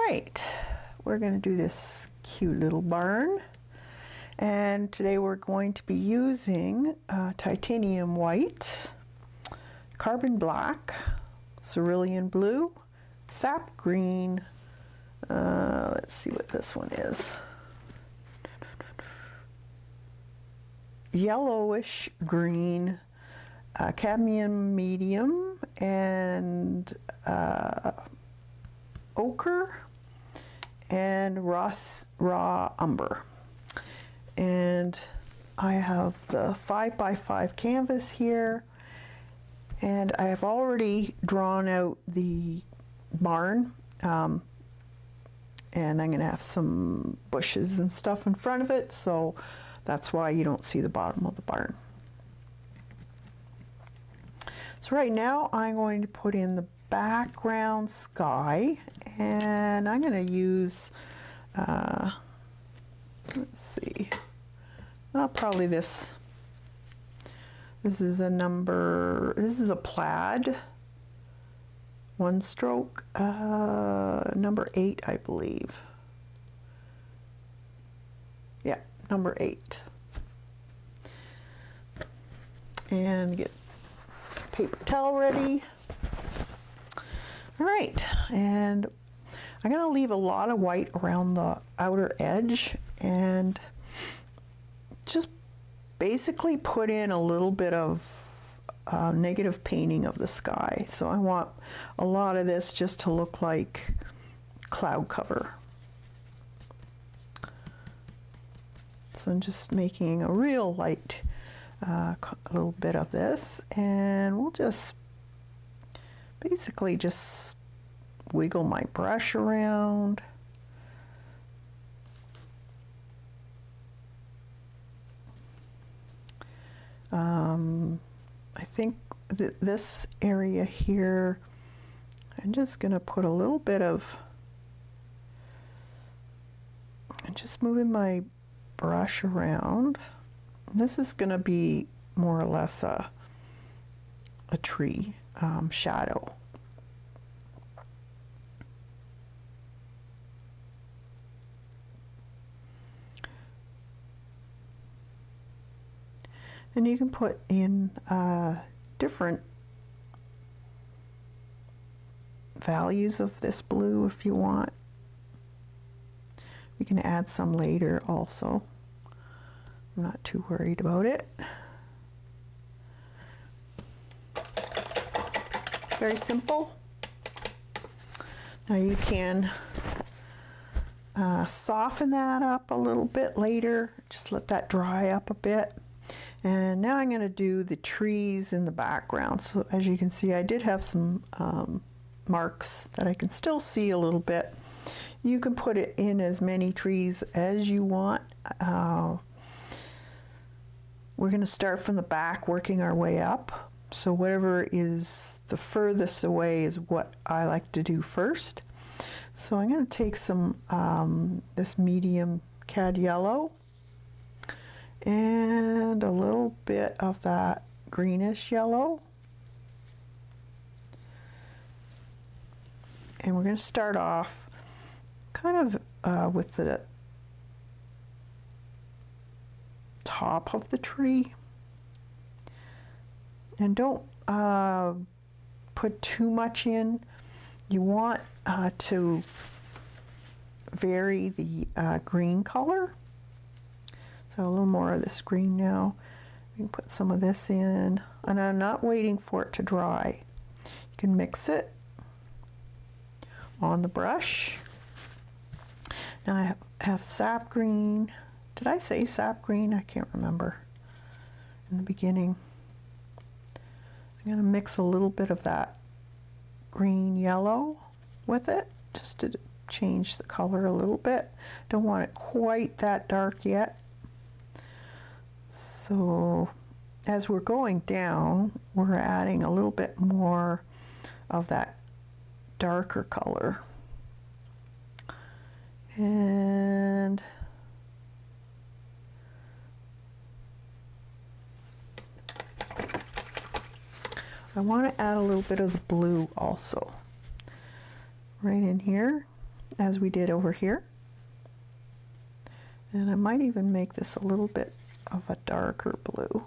right, we're going to do this cute little barn, and today we're going to be using titanium white, carbon black, cerulean blue, sap green, let's see what this one is, yellowish green, cadmium medium, and ochre, and raw umber. And I have the 5x5 canvas here, and I have already drawn out the barn, and I'm going to have some bushes and stuff in front of it, so that's why you don't see the bottom of the barn. So right now I'm going to put in the background sky, and I'm going to use, let's see, probably this. This is a plaid, one stroke, number 8, I believe. Yeah, number 8. And get paper towel ready. All right, and I'm going to leave a lot of white around the outer edge and just basically put in a little bit of negative painting of the sky. So I want a lot of this just to look like cloud cover. So I'm just making a real light a little bit of this, and we'll just basically just wiggle my brush around. I think this area here, I'm just going to put a little bit of, I'm just moving my brush around. This is going to be more or less a tree shadow. And you can put in different values of this blue if you want. We can add some later also. I'm not too worried about it. Very simple. Now you can soften that up a little bit later. Just let that dry up a bit. And now I'm going to do the trees in the background. So as you can see, I did have some marks that I can still see a little bit. You can put it in as many trees as you want. We're going to start from the back, working our way up. So whatever is the furthest away is what I like to do first. So I'm going to take some this medium cad yellow and a little bit of that greenish yellow. And we're going to start off kind of with the top of the tree. And don't put too much in. You want to vary the green color. So a little more of this green now. You can put some of this in, and I'm not waiting for it to dry. You can mix it on the brush. Now I have sap green. Did I say sap green? I can't remember in the beginning. I'm going to mix a little bit of that green yellow with it just to change the color a little bit. Don't want it quite that dark yet. So as we're going down, we're adding a little bit more of that darker color. And I want to add a little bit of the blue also right in here. as we did over here. And I might even make this a little bit of a darker blue.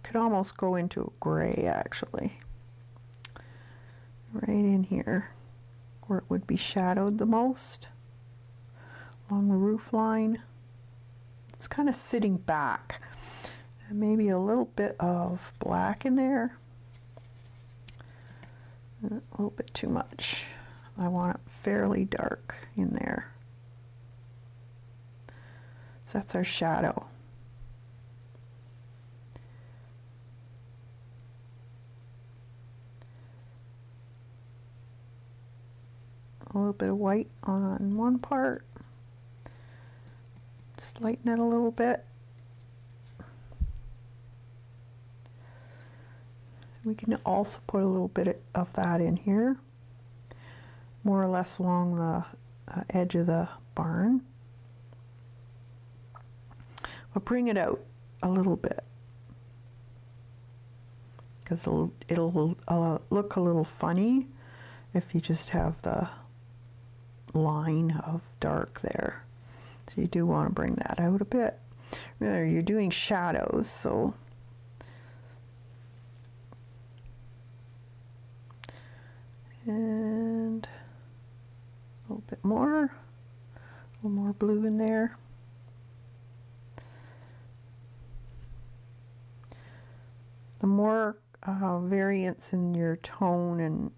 Could almost go into a gray actually. Right in here where it would be shadowed the most along the roof line. It's kind of sitting back. And maybe a little bit of black in there. A little bit too much. I want it fairly dark in there. So that's our shadow. A little bit of white on one part. Just lighten it a little bit. We can also put a little bit of that in here, more or less along the edge of the barn. But bring it out a little bit, because it'll look a little funny if you just have the line of dark there. So you do want to bring that out a bit. Remember, you're doing shadows, so and a little bit more, a little more blue in there. The more variance in your tone and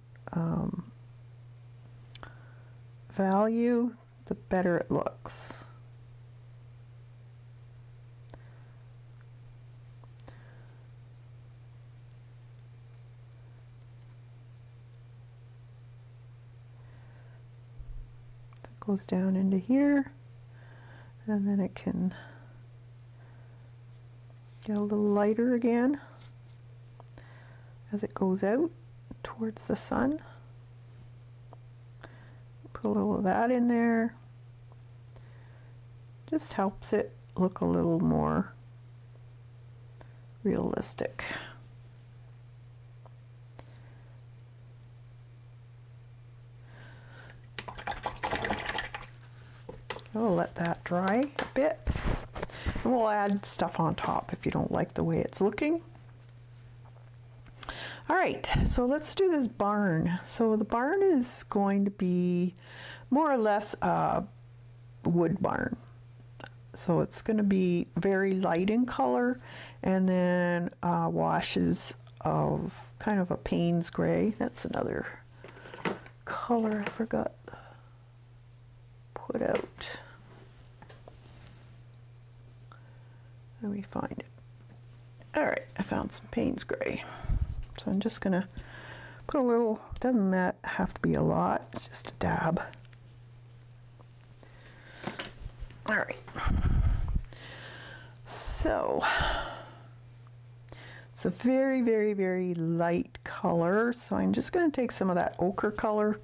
value, the better it looks. It goes down into here, and then it can get a little lighter again as it goes out towards the sun. Put a little of that in there. Just helps it look a little more realistic. We'll let that dry a bit. And we'll add stuff on top if you don't like the way it's looking. All right, so let's do this barn. So the barn is going to be more or less a wood barn. So it's going to be very light in color, and then washes of kind of a Payne's gray. That's another color I forgot to put out. Let me find it. All right, I found some Payne's gray. So I'm just gonna put a little, doesn't that have to be a lot, it's just a dab. All right. So it's a very, very, very light color. So I'm just gonna take some of that ochre color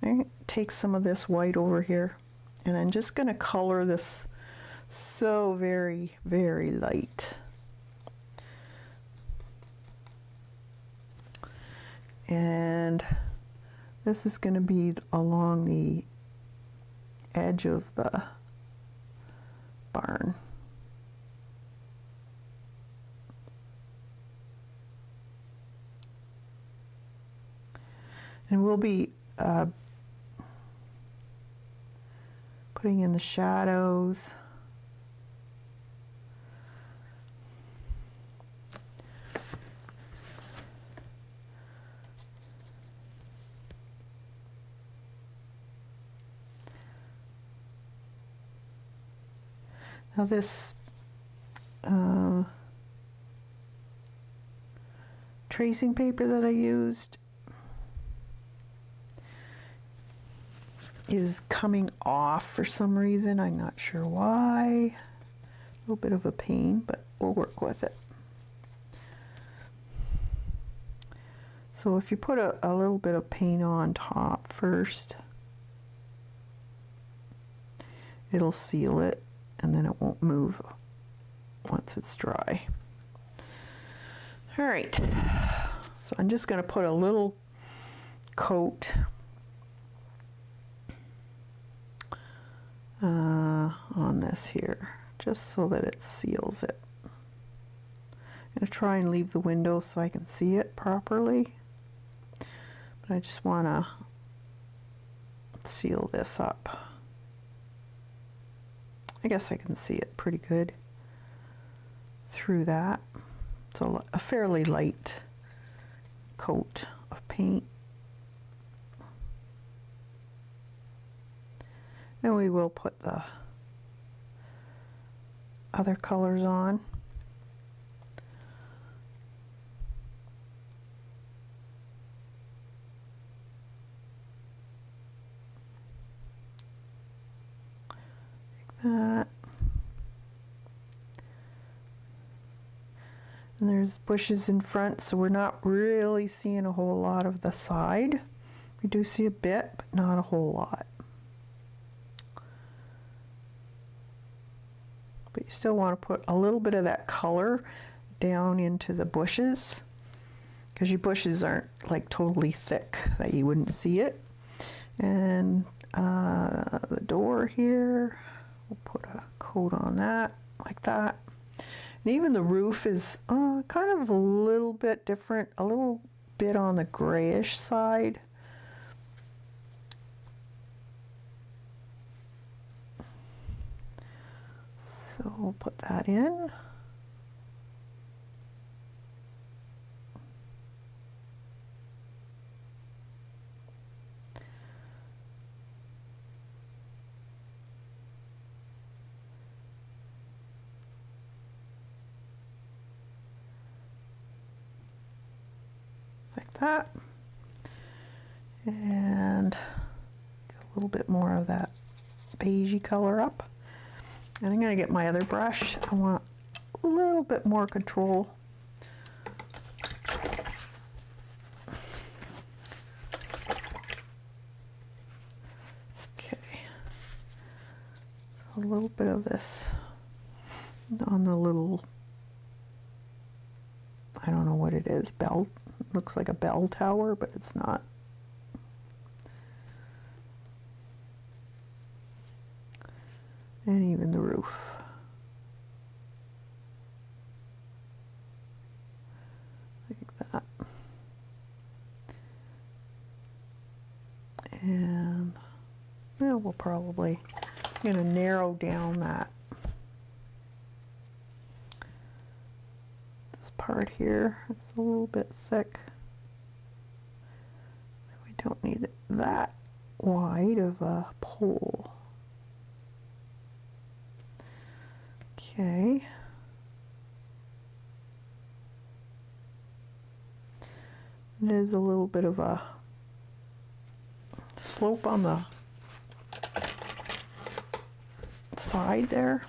and take some of this white over here. And I'm just gonna color this so very, very light. And this is going to be along the edge of the barn. And we'll be putting in the shadows. Now this tracing paper that I used is coming off for some reason. I'm not sure why. A little bit of a pain, but we'll work with it. So if you put a little bit of paint on top first, it'll seal it, and then it won't move once it's dry. All right, so I'm just going to put a little coat on this here, just so that it seals it. I'm going to try and leave the window so I can see it properly, but I just want to seal this up. I guess I can see it pretty good through that. It's a fairly light coat of paint. And we will put the other colors on. Like that. And there's bushes in front, so we're not really seeing a whole lot of the side. We do see a bit, but not a whole lot. But you still want to put a little bit of that color down into the bushes, because your bushes aren't like totally thick that you wouldn't see it. And the door here, we'll put a coat on that, like that. And even the roof is kind of a little bit different, a little bit on the grayish side. So we'll put that in. Like that. And get a little bit more of that beigey color up. And I'm going to get my other brush. I want a little bit more control. Okay. A little bit of this on the little, I don't know what it is, bell. It looks like a bell tower, but it's not. And even the roof. Like that. And well, we'll probably going to narrow down that this part here. It's a little bit thick. So we don't need that wide of a pole. Okay. It is a little bit of a slope on the side there.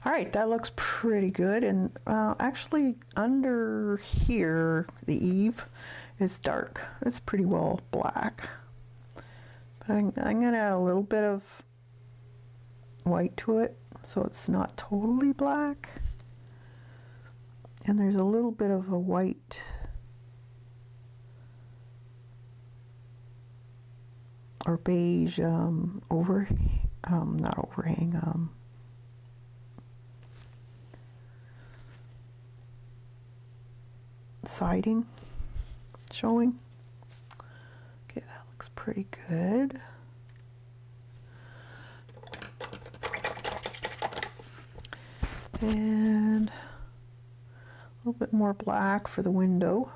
All right, that looks pretty good. And actually under here, the eave is dark. It's pretty well black. But I'm going to add a little bit of white to it so it's not totally black. And there's a little bit of a white or beige not overhang, siding showing. Okay, that looks pretty good. And a little bit more black for the window.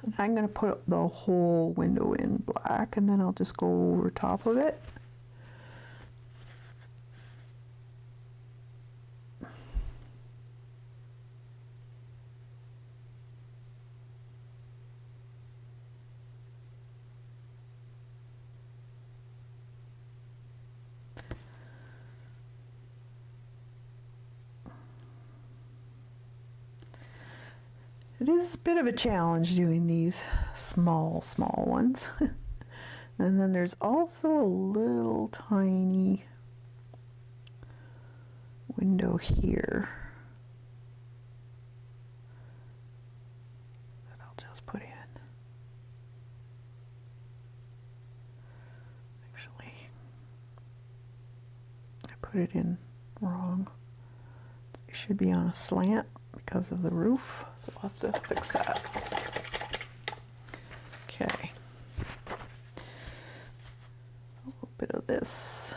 And I'm going to put the whole window in black, and then I'll just go over top of it. It is a bit of a challenge doing these small ones. And then there's also a little tiny window here. put it in wrong. It should be on a slant because of the roof, so I'll have to fix that. Okay. A little bit of this.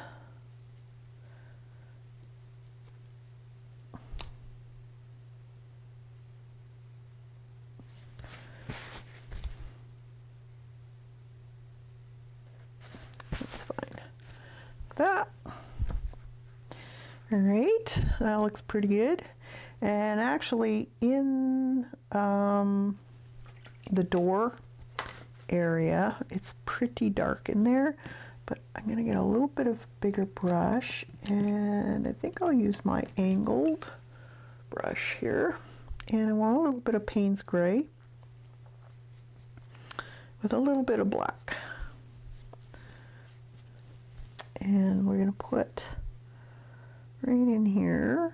That's fine. That. All right, that looks pretty good. And actually in the door area, it's pretty dark in there, but I'm gonna get a little bit of bigger brush, and I think I'll use my angled brush here. And I want a little bit of Payne's Gray with a little bit of black. And we're gonna put right in here.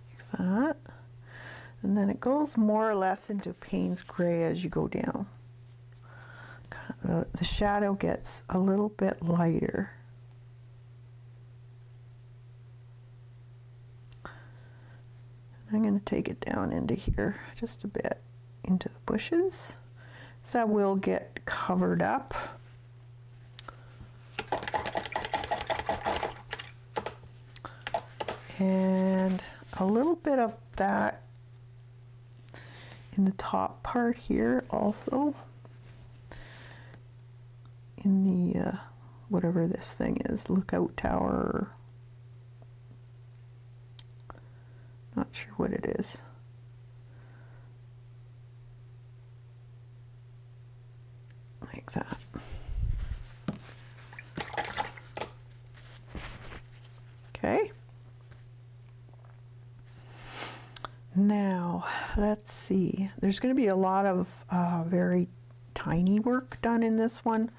Like that. And then it goes more or less into Payne's Gray as you go down. The shadow gets a little bit lighter. I'm going to take it down into here just a bit, into the bushes, so that will get covered up. And a little bit of that in the top part here also, in the whatever this thing is, lookout tower. Not sure what it is. Like that. Okay. Now, let's see. There's going to be a lot of very tiny work done in this one.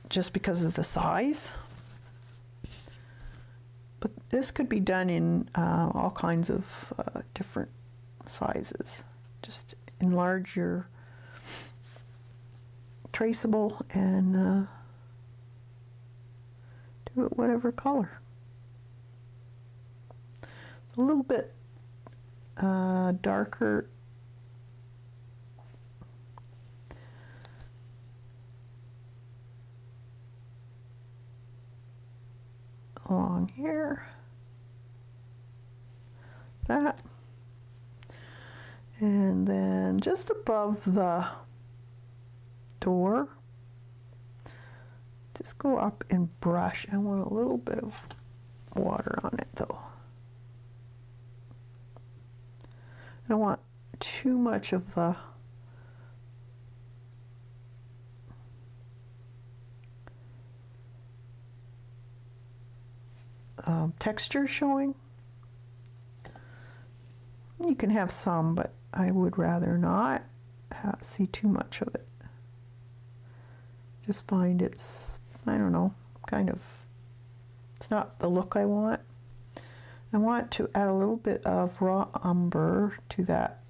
Just because of the size. But this could be done in all kinds of different sizes. Just enlarge your traceable and do it whatever color. A little bit darker along here, that, and then just above the door, just go up and brush. I want a little bit of water on it though. I don't want too much of the texture showing. You can have some, but I would rather not see too much of it. Just find it's, I don't know, kind of, it's not the look I want. I want to add a little bit of raw umber to that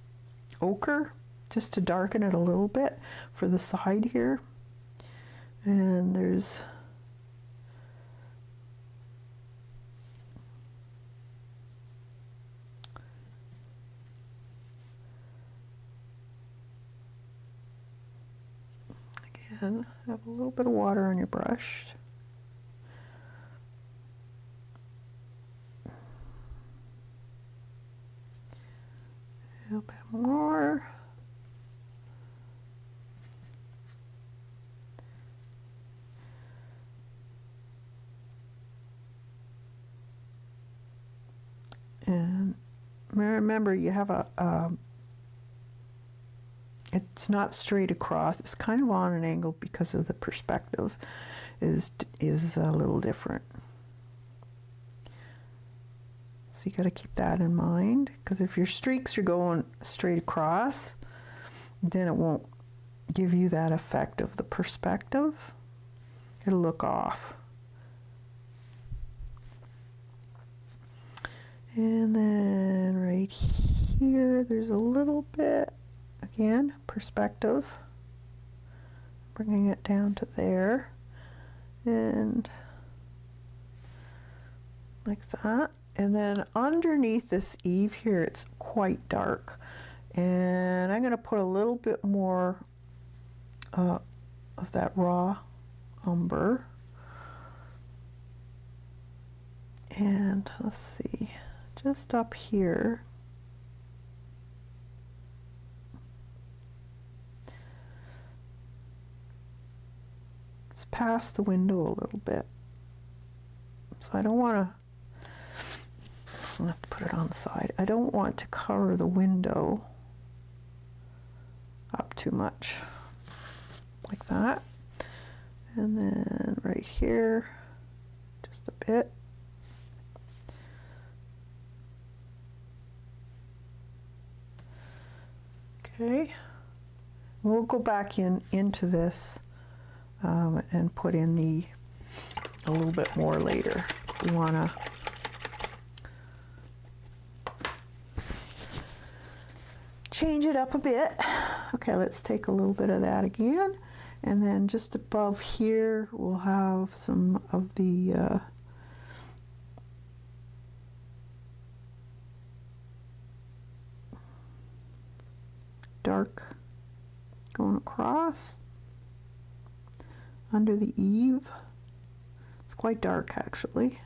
ochre, just to darken it a little bit for the side here. And there's again, have a little bit of water on your brush. A little bit more. And remember, you have it's not straight across. It's kind of on an angle because of the perspective is a little different. So you got to keep that in mind, because if your streaks are going straight across, then it won't give you that effect of the perspective. it'll look off. And then right here, there's a little bit, again, perspective. Bringing it down to there. And like that. And then underneath this eave here, it's quite dark. And I'm going to put a little bit more of that raw umber. And let's see, just up here. Just past the window a little bit. So I don't want to, I'll have to put it on the side. I don't want to cover the window up too much, like that. And then right here, just a bit. Okay, we'll go back into this and put in a little bit more later. We want to change it up a bit. Okay, let's take a little bit of that again, and then just above here we'll have some of the dark going across under the eave. It's quite dark actually.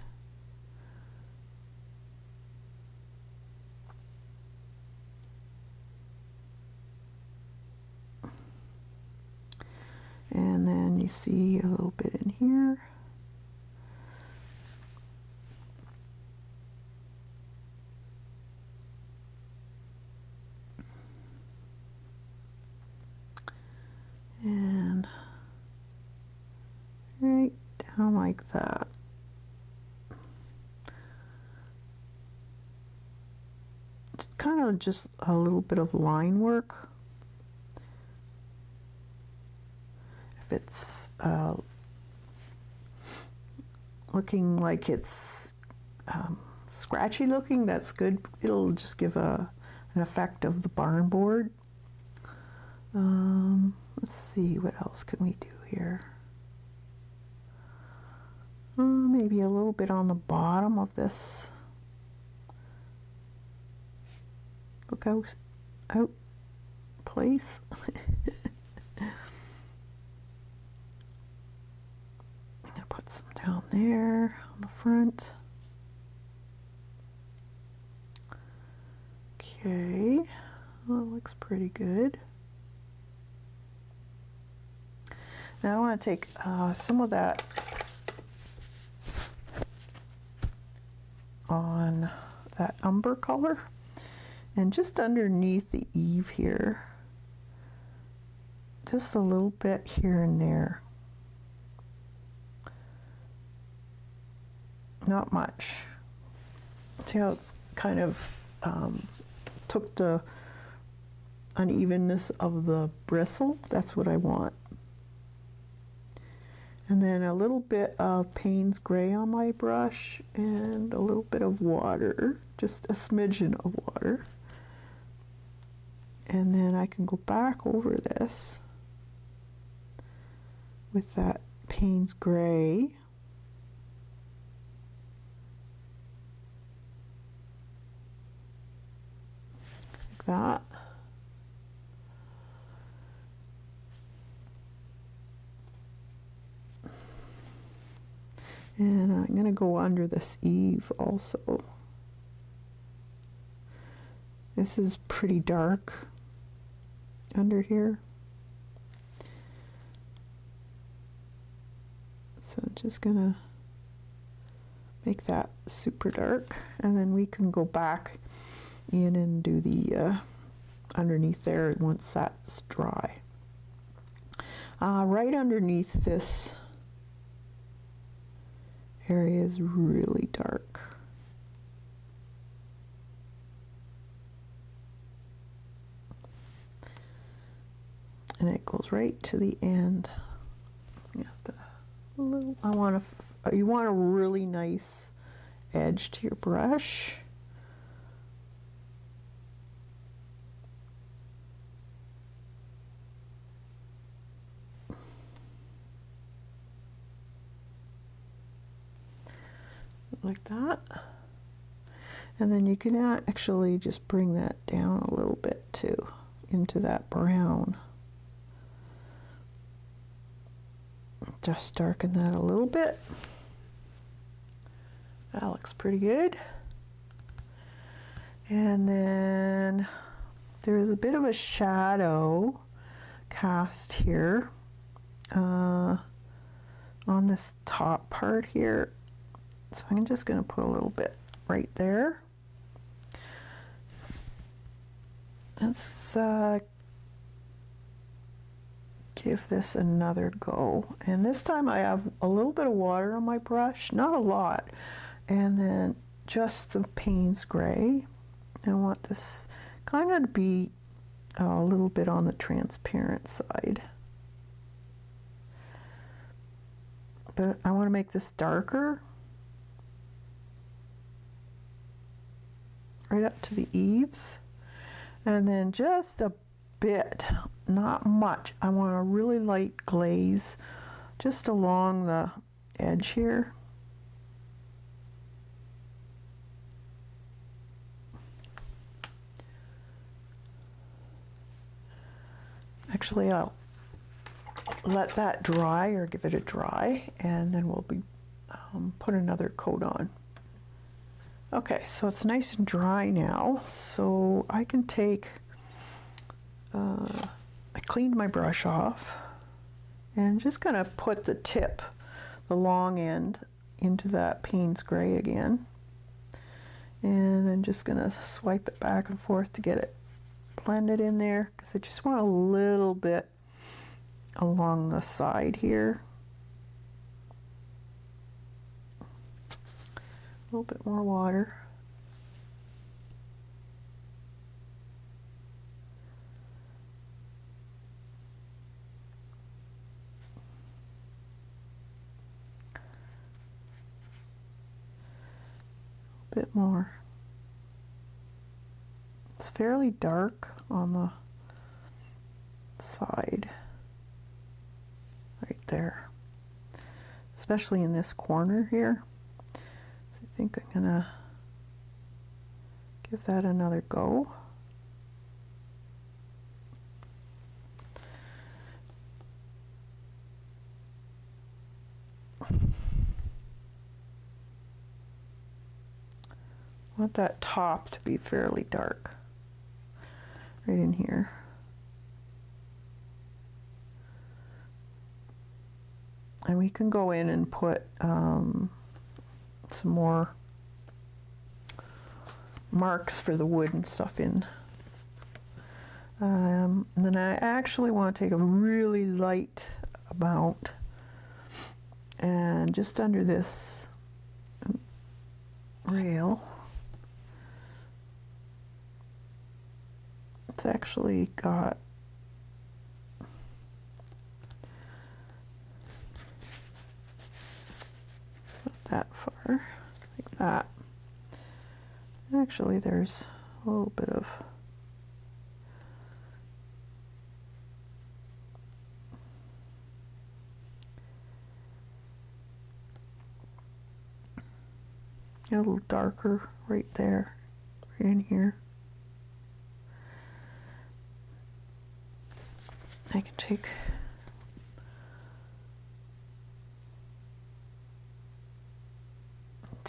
And then you see a little bit in here. And right down like that. It's kind of just a little bit of line work. If it's looking like it's scratchy looking, that's good. It'll just give an effect of the barn board. Let's see, what else can we do here? Maybe a little bit on the bottom of this. Look out place. I'm gonna put some down there on the front. Okay, well, that looks pretty good. Now I want to take some of that on that umber color, and just underneath the eave here, just a little bit here and there. Not much. See how it's kind of took the unevenness of the bristle? That's what I want. And then a little bit of Payne's Gray on my brush and a little bit of water, just a smidgen of water. And then I can go back over this with that Payne's Gray. Like that. And I'm going to go under this eave also. This is pretty dark under here. So I'm just going to make that super dark. And then we can go back in and do the underneath there once that's dry. Right underneath this area is really dark. And it goes right to the end. You have to You want a really nice edge to your brush. Like that. And then you can actually just bring that down a little bit too, into that brown. Just darken that a little bit. That looks pretty good. And then there's a bit of a shadow cast here on this top part here. So I'm just going to put a little bit right there. Let's give this another go. And this time I have a little bit of water on my brush, not a lot. And then just the Payne's Gray. I want this kind of to be a little bit on the transparent side. But I want to make this darker. Right up to the eaves. And then just a bit, not much. I want a really light glaze just along the edge here. Actually, I'll let that dry or give it a dry, and then we'll be put another coat on. Okay, so it's nice and dry now, so I can take, I cleaned my brush off, and just gonna put the tip, the long end, into that Payne's Gray again. And I'm just gonna swipe it back and forth to get it blended in there, because I just want a little bit along the side here. A little bit more water. A bit more. It's fairly dark on the side, right there, especially in this corner here. So I think I'm gonna give that another go. I want that top to be fairly dark, right in here. And we can go in and put some more marks for the wood and stuff in. And then I actually want to take a really light amount and just under this rail, it's actually got not that far, like that. Actually, there's a little bit of a little darker right there, right in here. I can take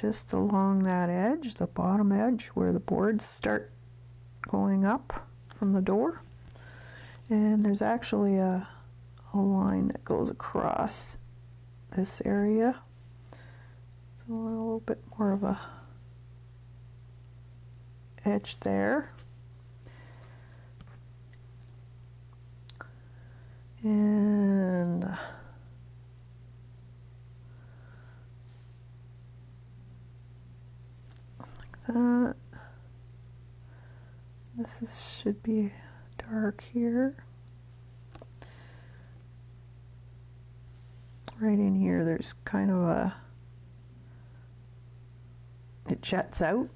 just along that edge, the bottom edge where the boards start going up from the door. And there's actually a line that goes across this area. So a little bit more of a edge there. And like that. Should be dark here. right in here, there's kind of a, it jets out.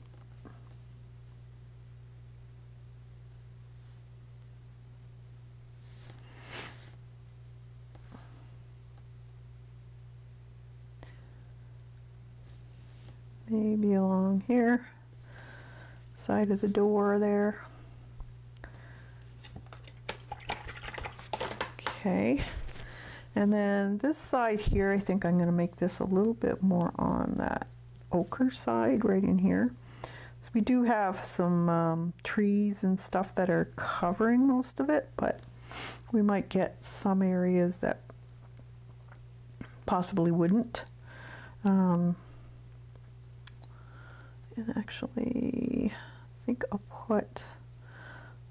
Maybe along here, side of the door there. Okay, and then this side here, I think I'm going to make this a little bit more on that ochre side right in here. So we do have some trees and stuff that are covering most of it, but we might get some areas that possibly wouldn't. And actually, I think I'll put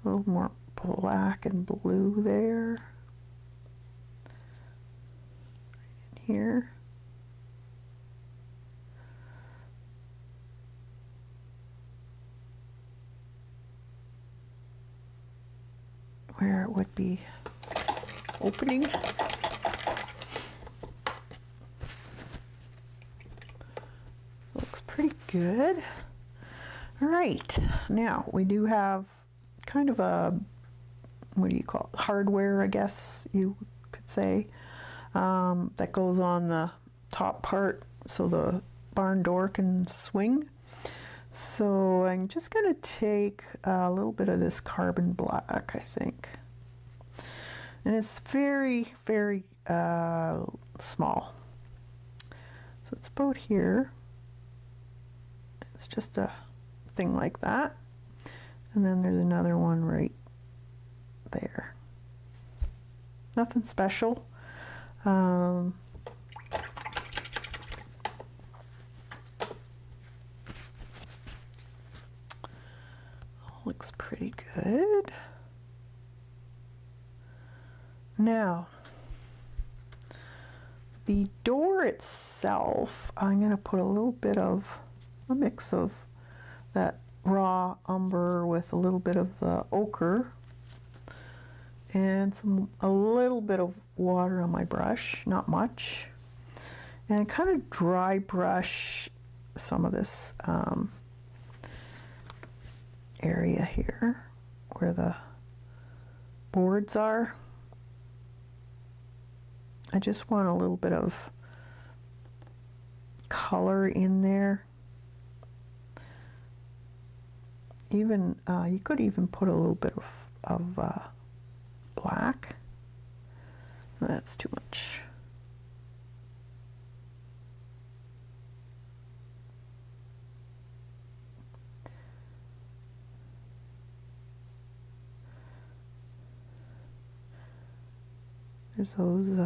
a little more black and blue there. Right in here. Where it would be opening. Looks pretty good. All right, now we do have kind of a, what do you call it, hardware, I guess you could say, that goes on the top part so the barn door can swing. So I'm just going to take a little bit of this carbon black, I think. And it's very, very small. So it's about here. It's just a thing like that. And then there's another one right there. Nothing special. Looks pretty good. Now, the door itself, I'm going to put a little bit of a mix of that raw umber with a little bit of the ochre and a little bit of water on my brush, not much, and kind of dry brush some of this area here where the boards are. I just want a little bit of color in there. Even you could even put a little bit of black. That's too much. There's those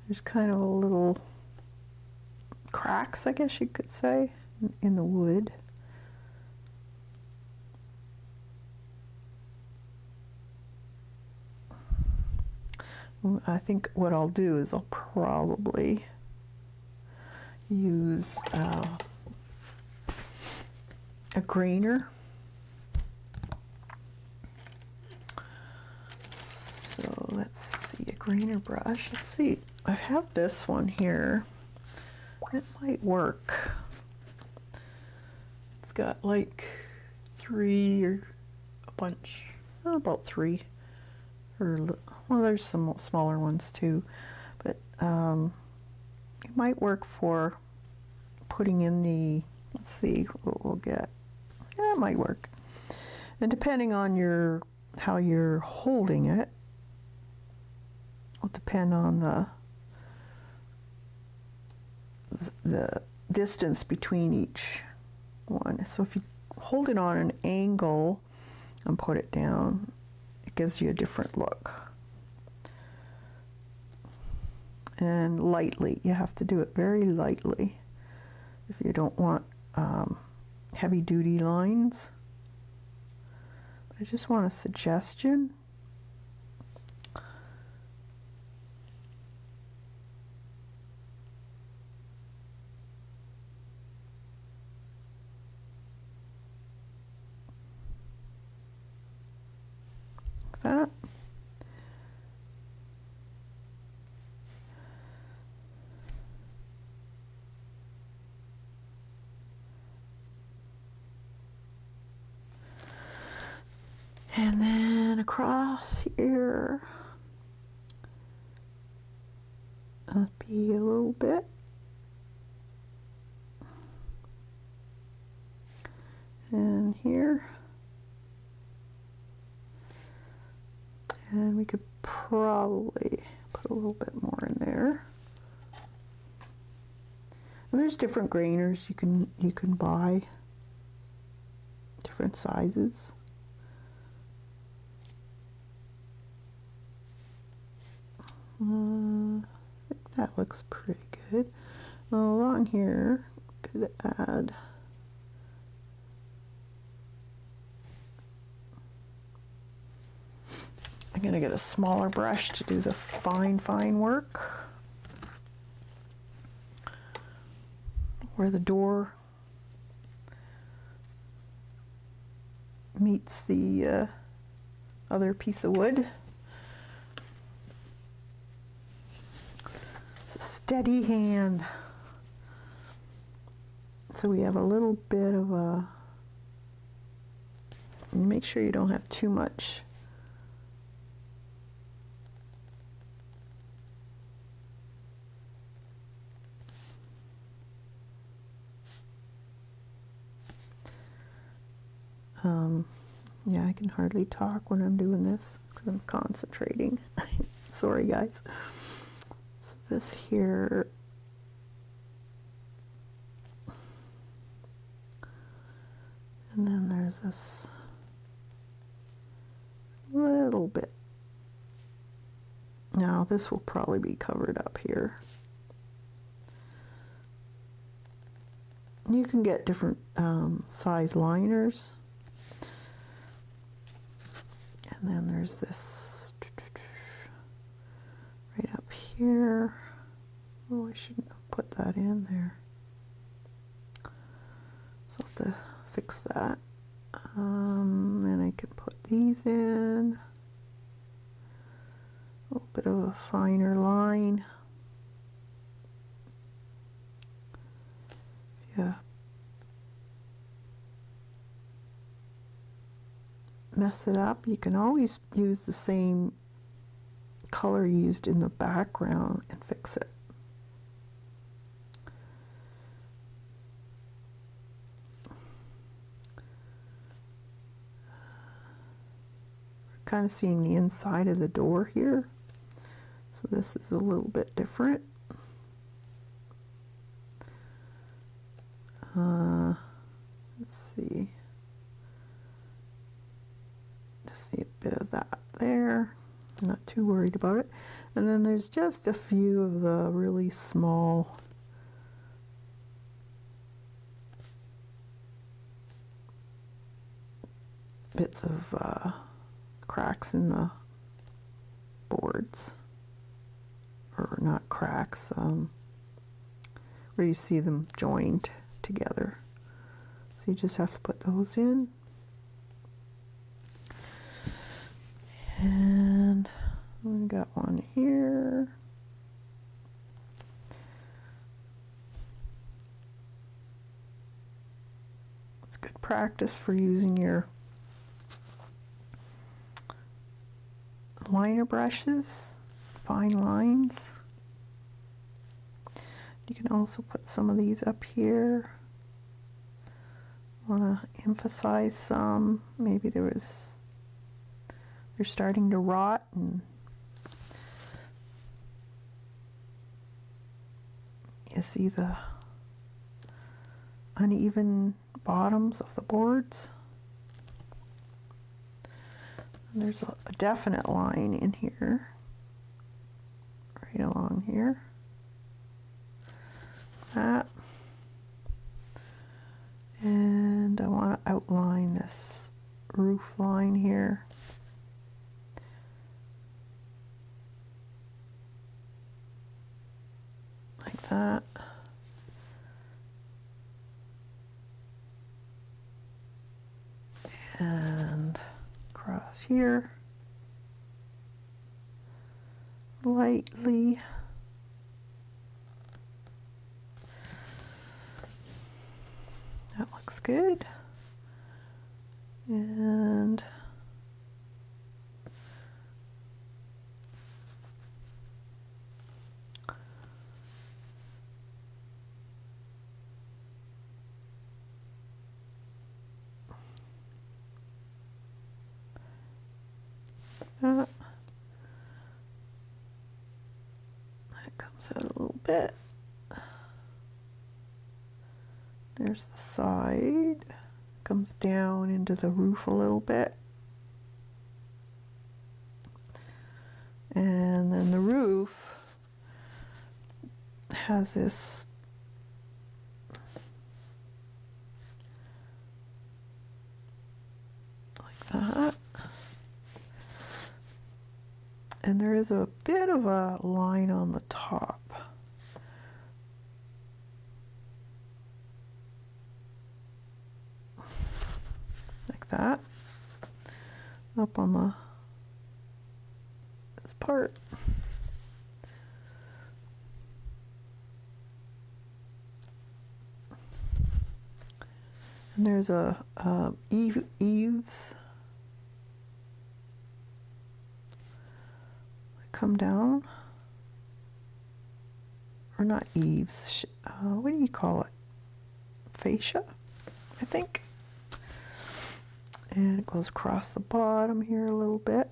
there's kind of a little cracks, I guess you could say, in the wood. I think what I'll do is I'll probably use a grainer. So let's see, a grainer brush. Let's see, I have this one here. It might work. It's got like 3 or a bunch, about 3. Or, well, there's some smaller ones too, but it might work for putting in the, let's see what we'll get. Yeah, it might work. And depending on how you're holding it, will depend on the distance between each one. So if you hold it on an angle and put it down, it gives you a different look. And lightly, you have to do it very lightly if you don't want heavy duty lines. But I just want a suggestion. that. And then across here, up a little bit. And here. And we could probably put a little bit more in there. And there's different grainers you can buy, different sizes. I think that looks pretty good. Well, along here, could add I'm going to get a smaller brush to do the fine work. Where the door meets the other piece of wood. It's a steady hand. So we have a little bit of a, make sure you don't have too much. Yeah, I can hardly talk when I'm doing this because I'm concentrating. Sorry, guys. So this here, and then there's this little bit. Now this will probably be covered up here. You can get different size liners. And then there's this right up here. Oh, I shouldn't have put that in there. So I'll have to fix that. Then I can put these in. A little bit of a finer line. Yeah. Mess it up, you can always use the same color used in the background and fix it. We're kind of seeing the inside of the door here, so this is a little bit different. Let's see. Just need a bit of that there. I'm not too worried about it. And then there's just a few of the really small bits of cracks in the boards. Or not cracks, where you see them joined together. So you just have to put those in. And we got one here. It's good practice for using your liner brushes, fine lines. You can also put some of these up here. Want to emphasize some. Maybe they're starting to rot, and you see the uneven bottoms of the boards. And there's a definite line in here, right along here. That. And I want to outline this roof line here. Like that. And across here. lightly. That looks good. And that comes out a little bit. There's the side, comes down into the roof a little bit. And then the roof has this like that. And there is a bit of a line on the top. Like that. Up on this part. And there's a eaves that come down, or not eaves. What do you call it? Fascia, I think. And it goes across the bottom here a little bit.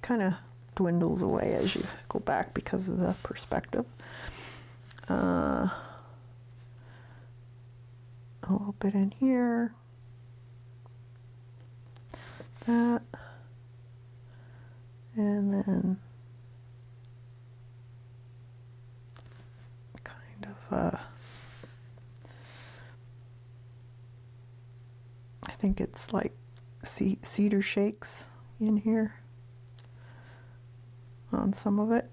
Kind of dwindles away as you go back because of the perspective. A little bit in here, that, and then kind of, I think it's like cedar shakes in here on some of it.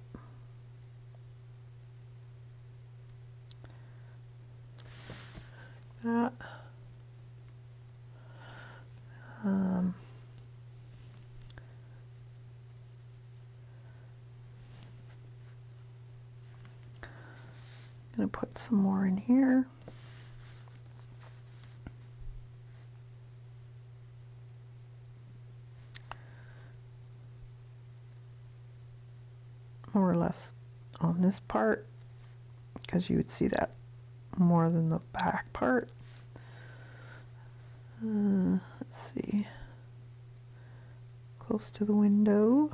That. I'm going to put some more in here. More or less on this part, because you would see that more than the back part. Let's see. Close to the window.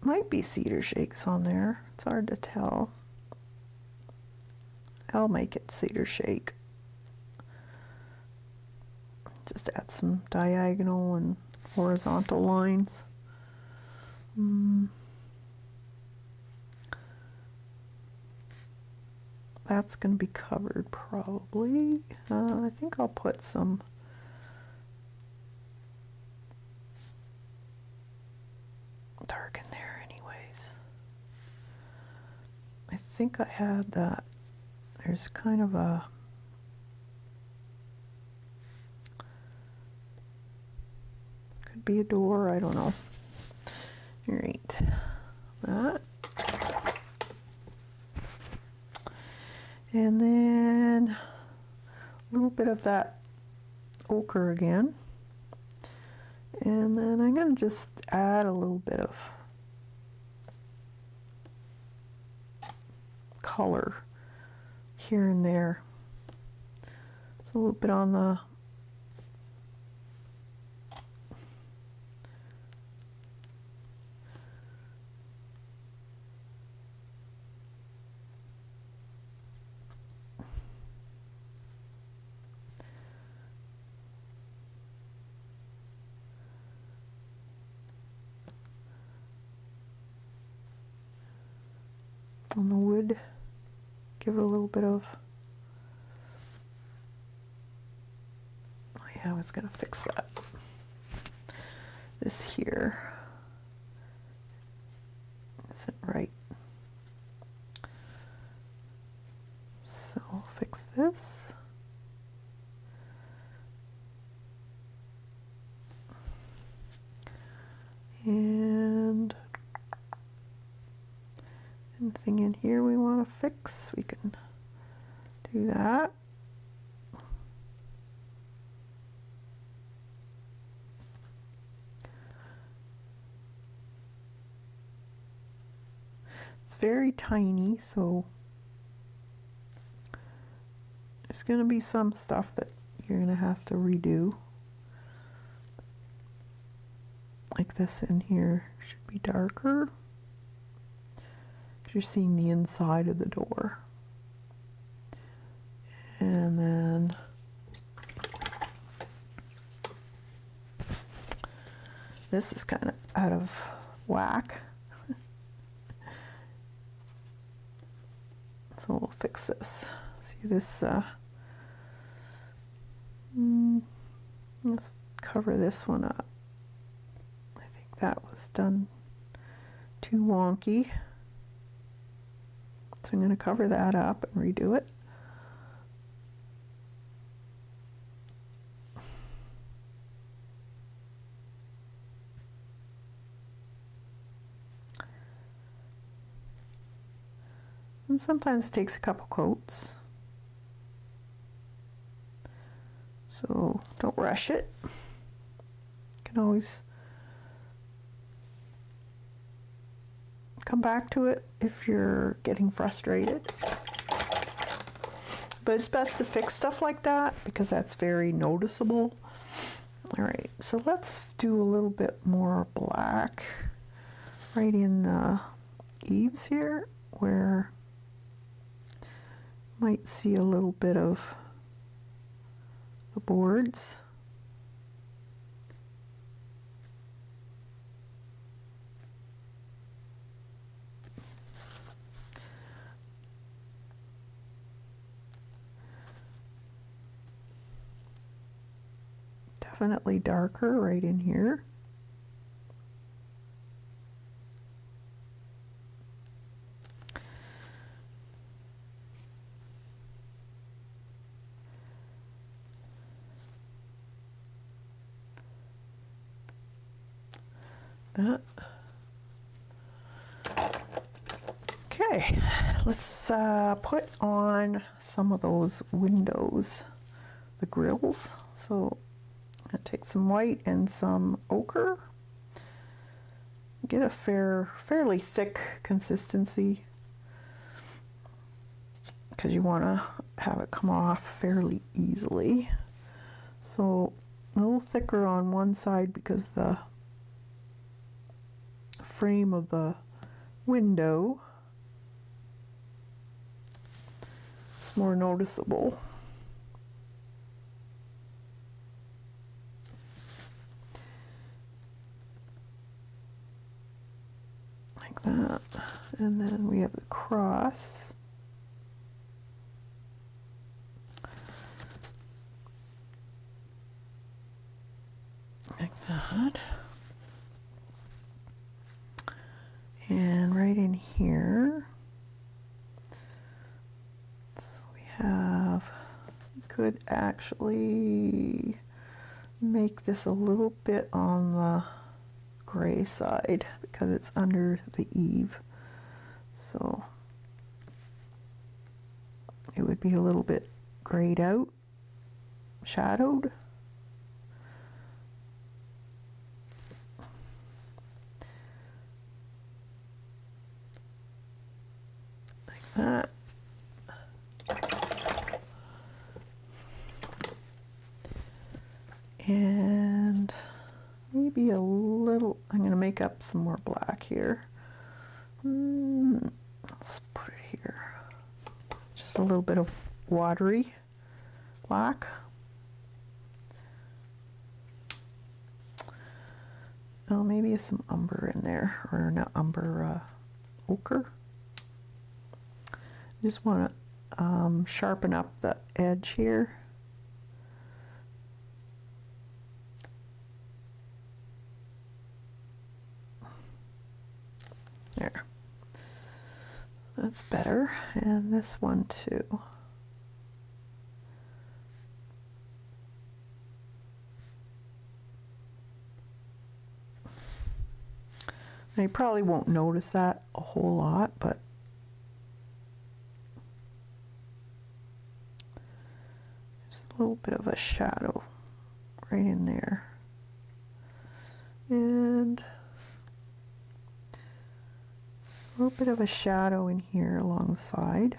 Might be cedar shakes on there. It's hard to tell. I'll make it cedar shake. Just add some diagonal and horizontal lines. That's going to be covered probably. I think I'll put some dark in there anyways. I think I had that. There's kind of a could be a door, I don't know. All right. That. And then a little bit of that ochre again. And then I'm going to just add a little bit of color here and there. So a little bit on the wood, give it a little bit of, oh yeah, I was going to fix that. This here isn't right. So I'll fix this. And Anything in here we want to fix, we can do that. It's very tiny, so there's going to be some stuff that you're going to have to redo. Like this in here should be darker, because you're seeing the inside of the door. And then this is kind of out of whack. So we'll fix this. See this, let's cover this one up. I think that was done too wonky. So I'm going to cover that up and redo it. And sometimes it takes a couple coats. So don't rush it. You can always come back to it if you're getting frustrated. But it's best to fix stuff like that because that's very noticeable. All right, so let's do a little bit more black right in the eaves here, where you might see a little bit of the boards. Definitely darker right in here. Okay, let's put on some of those windows, the grills. So I'm going to take some white and some ochre, get a fairly thick consistency, because you want to have it come off fairly easily. So a little thicker on one side because the frame of the window is more noticeable. Like that. And then we have the cross. Like that. And right in here, so we have, you could actually make this a little bit on the gray side because it's under the eave. So it would be a little bit grayed out, shadowed. That. And maybe a little, I'm going to make up some more black here. Let's put it here. Just a little bit of watery black. Oh, maybe some umber in there, or not umber, ochre. Just want to sharpen up the edge here. There. That's better. And this one too. Now you probably won't notice that a whole lot, but a little bit of a shadow right in there. And a little bit of a shadow in here along the side.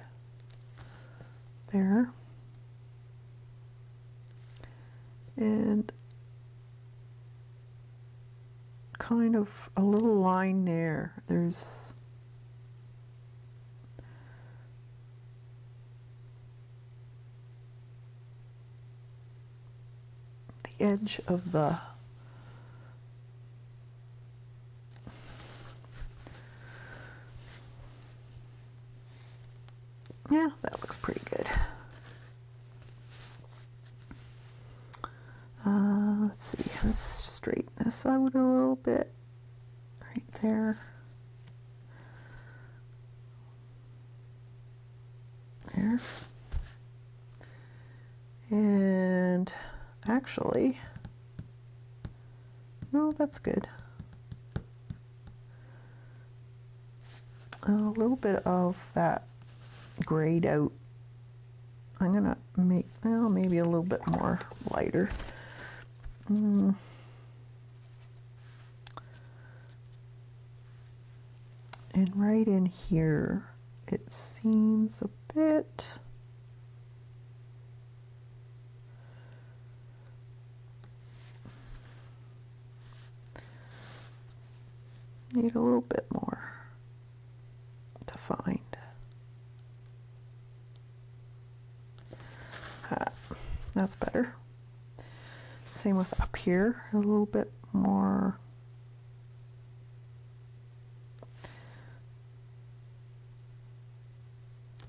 There. And kind of a little line there. There's the edge of the yeah, that looks pretty good. Let's see, let's straighten this out a little bit right there. There. And actually, no, that's good. A little bit of that grayed out. I'm gonna make, well, maybe a little bit more lighter. And right in here, it seems a bit need a little bit more defined. That's better. Same with up here, a little bit more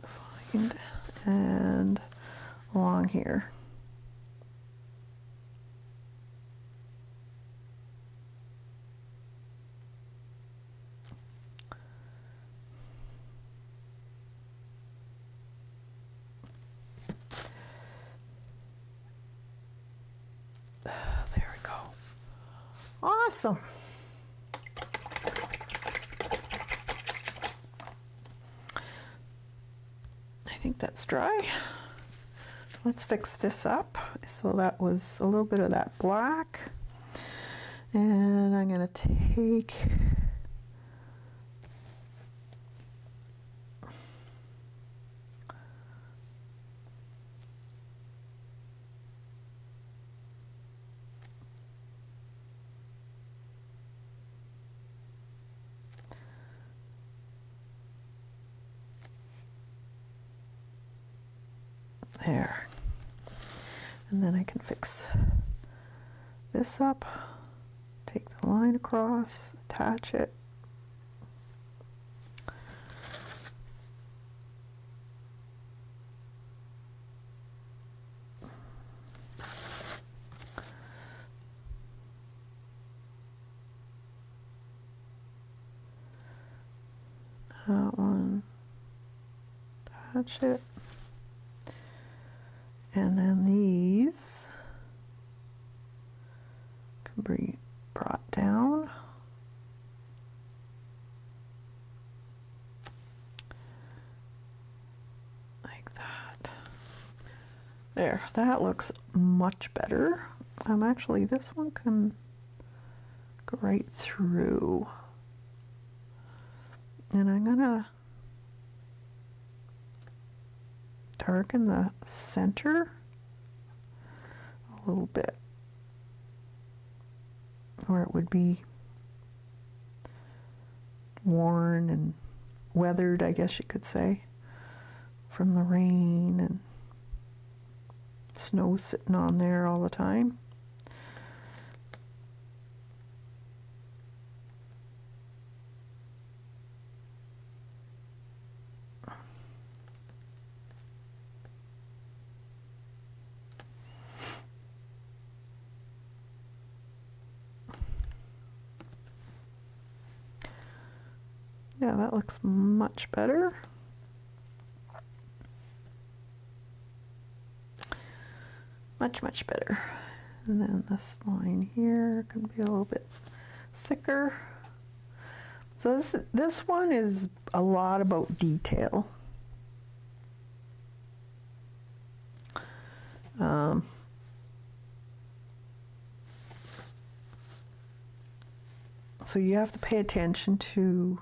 defined, and along here. There we go. Awesome. I think that's dry. Let's fix this up. So that was a little bit of that black. And I'm going to take there. And then I can fix this up, take the line across, attach it. That one, attach it. And then these can be brought down. Like that. There, that looks much better. Actually, this one can go right through. And I'm gonna darken the center a little bit where it would be worn and weathered, I guess you could say, from the rain and snow sitting on there all the time. Yeah, that looks much better. Much better. And then this line here can be a little bit thicker. So this one is a lot about detail. So you have to pay attention to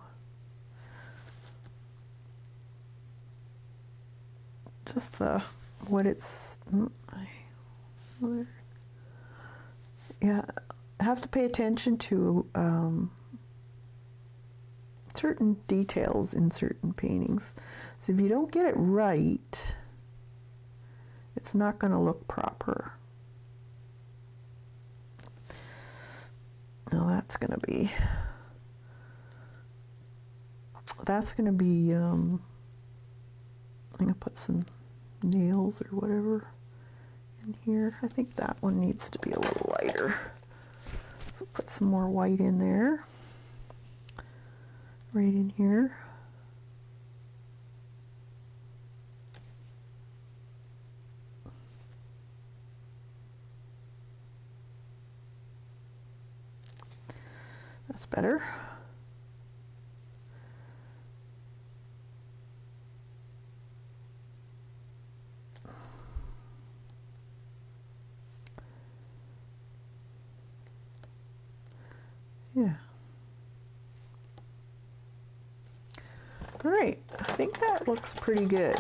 just what it's, yeah, have to pay attention to certain details in certain paintings. So if you don't get it right, it's not going to look proper. Now that's going to be I'm going to put some nails or whatever in here. I think that one needs to be a little lighter. So put some more white in there. Right in here. That's better. Yeah. All right, I think that looks pretty good.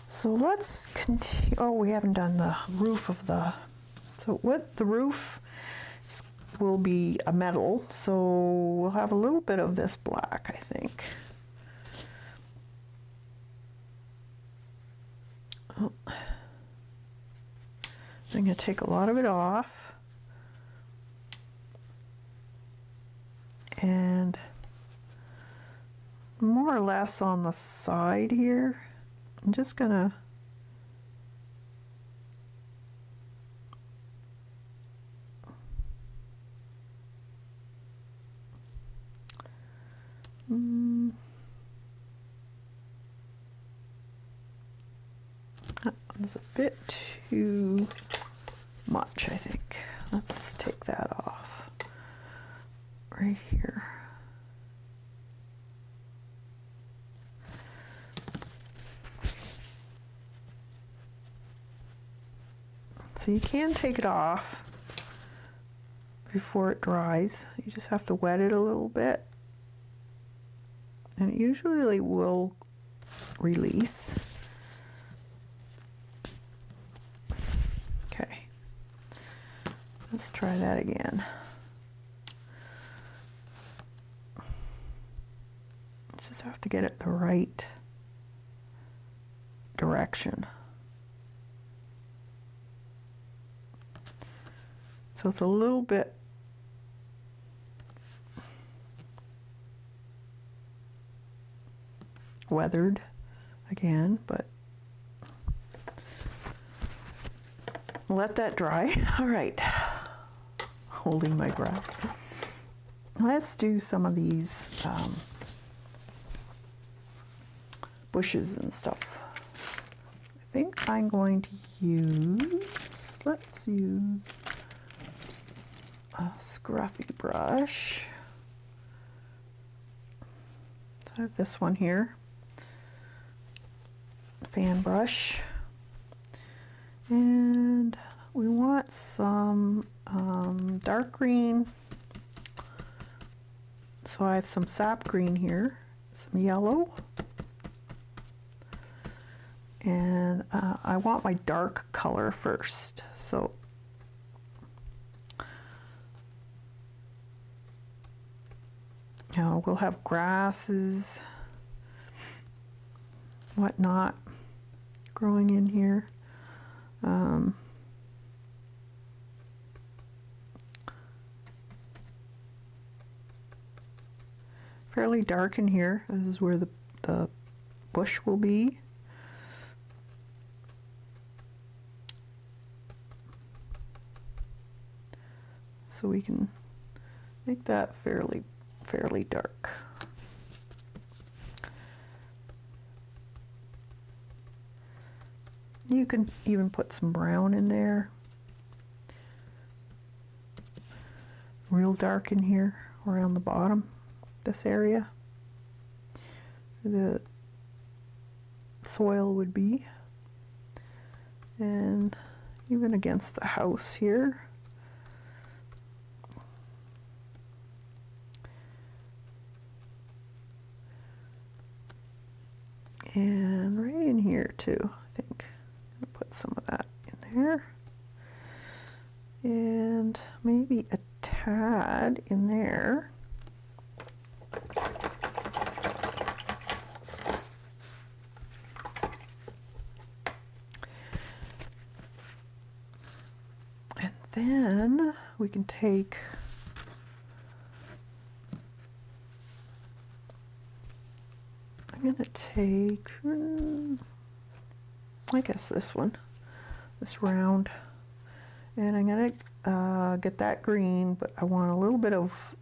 So let's continue. Oh, we haven't done the roof of the, so what the roof will be a metal, so we'll have a little bit of this black, I think. Oh. I'm going to take a lot of it off. And more or less on the side here. I'm just going to that one's a bit too much, I think. Let's take that off right here. So you can take it off before it dries. You just have to wet it a little bit. And it usually will release. Okay. Let's try that again. Just have to get it the right direction. So it's a little bit weathered again, but let that dry. All right, holding my breath. Let's do some of these bushes and stuff. I think I'm going to use, let's use a scruffy brush. So I have this one here, fan brush, and we want some dark green. So I have some sap green here, some yellow, and I want my dark color first. So we'll have grasses, whatnot, growing in here. Fairly dark in here. This is where the bush will be. So we can make that fairly dark. You can even put some brown in there. Real dark in here around the bottom, this area. The soil would be. and even against the house here. And right in here too, I think. I'm gonna put some of that in there. And maybe a tad in there. And then we can take I'm gonna take, I guess this one, this round, and I'm gonna get that green, but I want a little bit of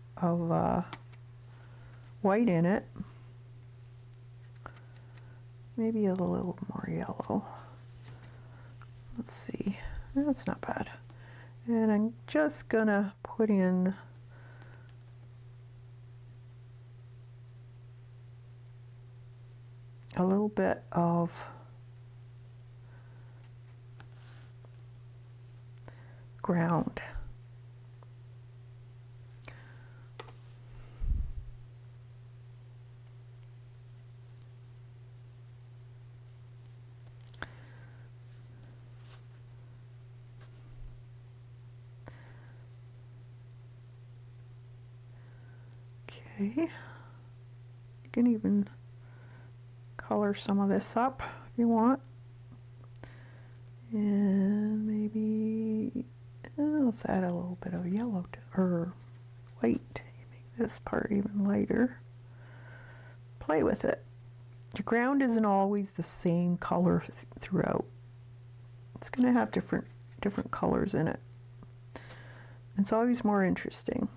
white in it, maybe a little more yellow. Let's see, that's not bad. And I'm just gonna put in a little bit of ground. Okay, you can even color some of this up if you want, and maybe let's add a little bit of yellow or white. Make this part even lighter. Play with it. Your ground isn't always the same color throughout. It's going to have different colors in it. It's always more interesting.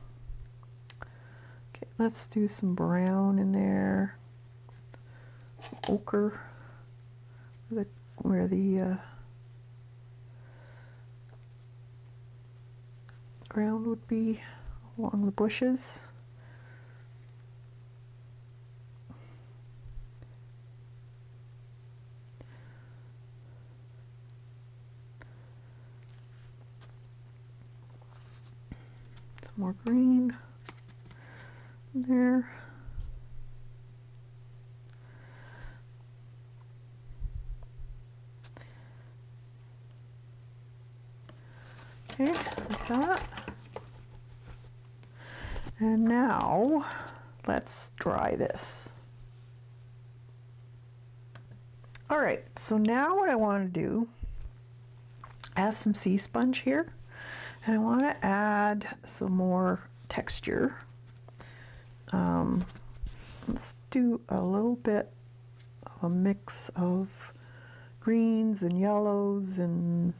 Okay, let's do some brown in there. Ochre, where the ground would be along the bushes. Some more green in there. Okay, like that. And now let's dry this. All right, so now what I want to do, I have some sea sponge here, and I want to add some more texture. Let's do a little bit of a mix of greens and yellows, and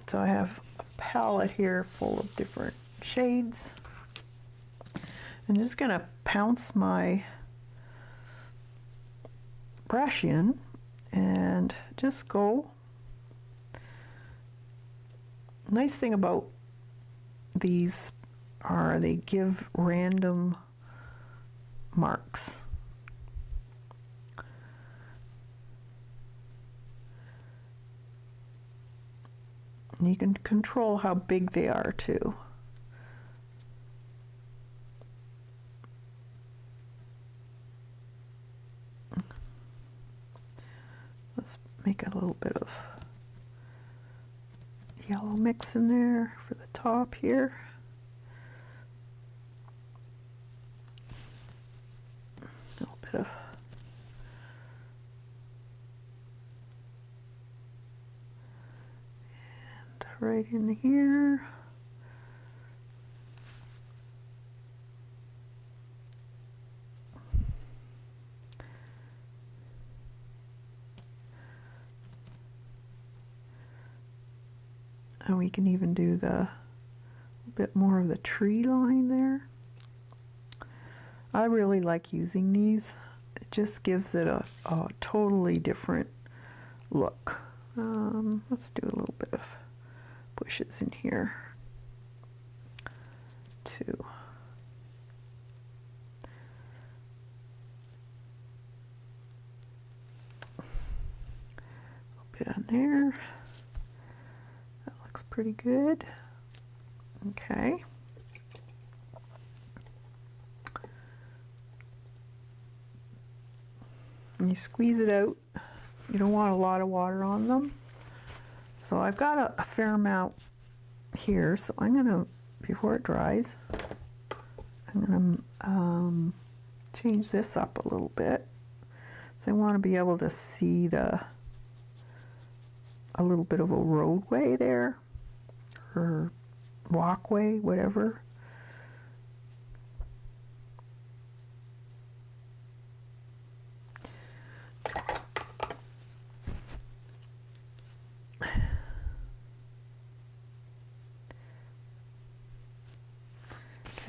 so I have a palette here full of different shades. I'm just going to pounce my brush in and just go. Nice thing about these are they give random marks. And you can control how big they are too. Let's make a little bit of yellow mix in there for the top here. A little bit of right in here. And we can even do the bit more of the tree line there. I really like using these. It just gives it a totally different look. Let's do a little bit of bushes in here too. it on there. That looks pretty good. Okay. And you squeeze it out. You don't want a lot of water on them. So I've got a fair amount here, so I'm gonna, before it dries, I'm gonna change this up a little bit. So I want to be able to see a little bit of a roadway there, or walkway, whatever.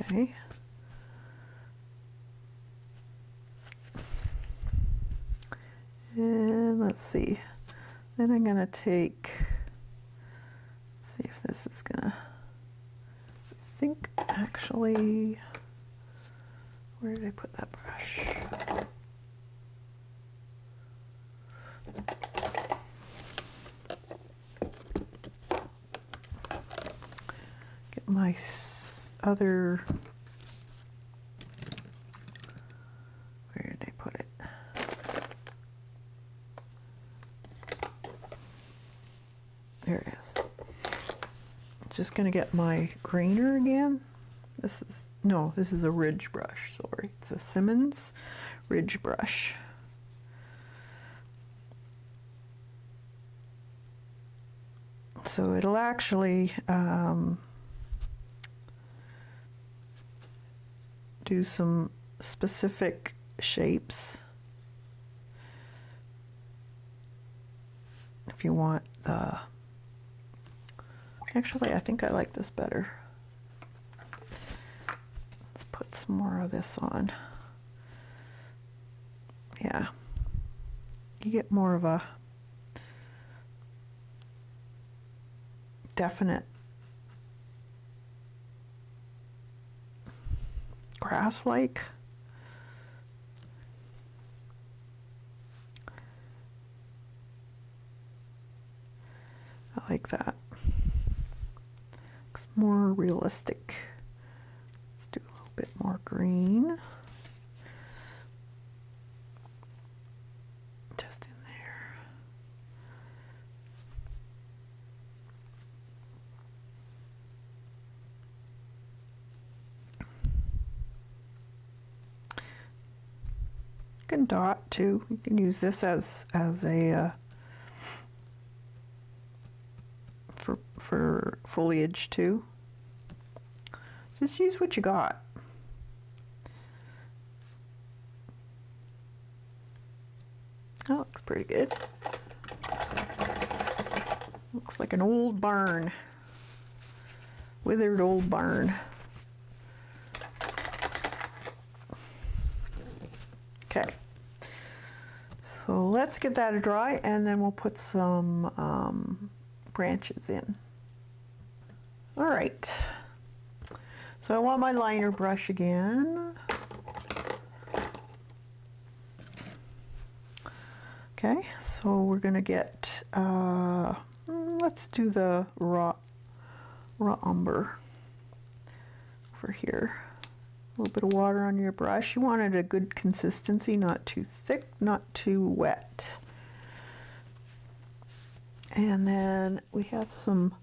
Okay. And let's see. Then I'm gonna take, let's see if this is gonna, I think actually, where did I put that brush? Get my other, where did I put it? There it is. Just gonna get my grainer again. This is a ridge brush, sorry. It's a Simmons ridge brush. So it'll actually do some specific shapes if you want the, actually I think I like this better. Let's put some more of this on. Yeah, you get more of a definite grass-like. I like that. Looks more realistic. Let's do a little bit more green. Just in there. You can dot too. You can use this as a for foliage too. Just use what you got. That looks pretty good. Looks like an old barn. Withered old barn. Okay. So let's give that a dry, and then we'll put some branches in. All right. So I want my liner brush again. Okay, so we're gonna get, let's do the raw umber over here. A little bit of water on your brush. You want it a good consistency, not too thick, not too wet. And then we have some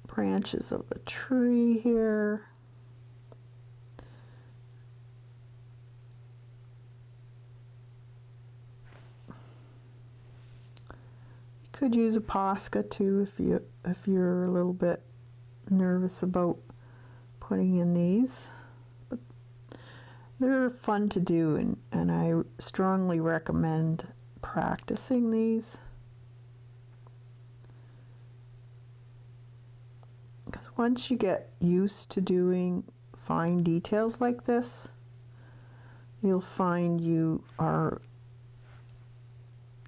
branches of the tree here. You could use a Posca too if you're a little bit nervous about putting in these. But they're fun to do, and I strongly recommend practicing these. Because once you get used to doing fine details like this, you'll find you are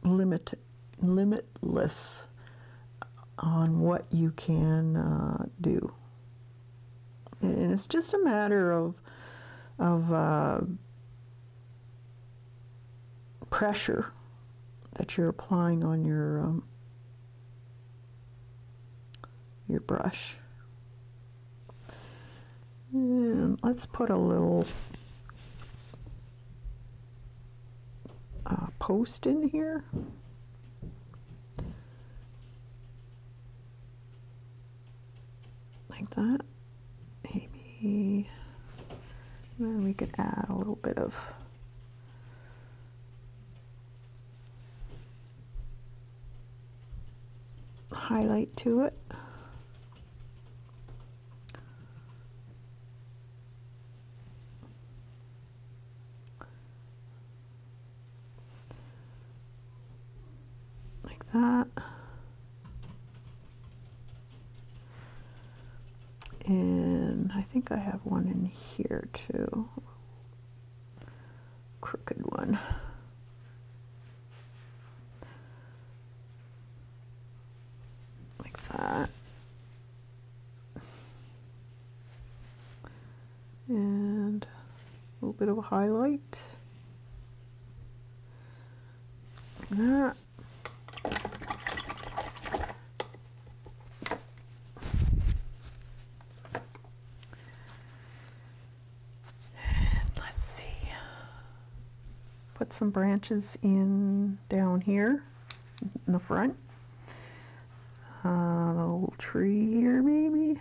limitless on what you can do. And it's just a matter of pressure that you're applying on your brush. And let's put a little post in here. Like that. Maybe. And then we could add a little bit of highlight to it. Like that. And I think I have one in here too. Crooked one. Like that. And a little bit of a highlight. Like that. Put some branches in down here in the front. The little tree here maybe.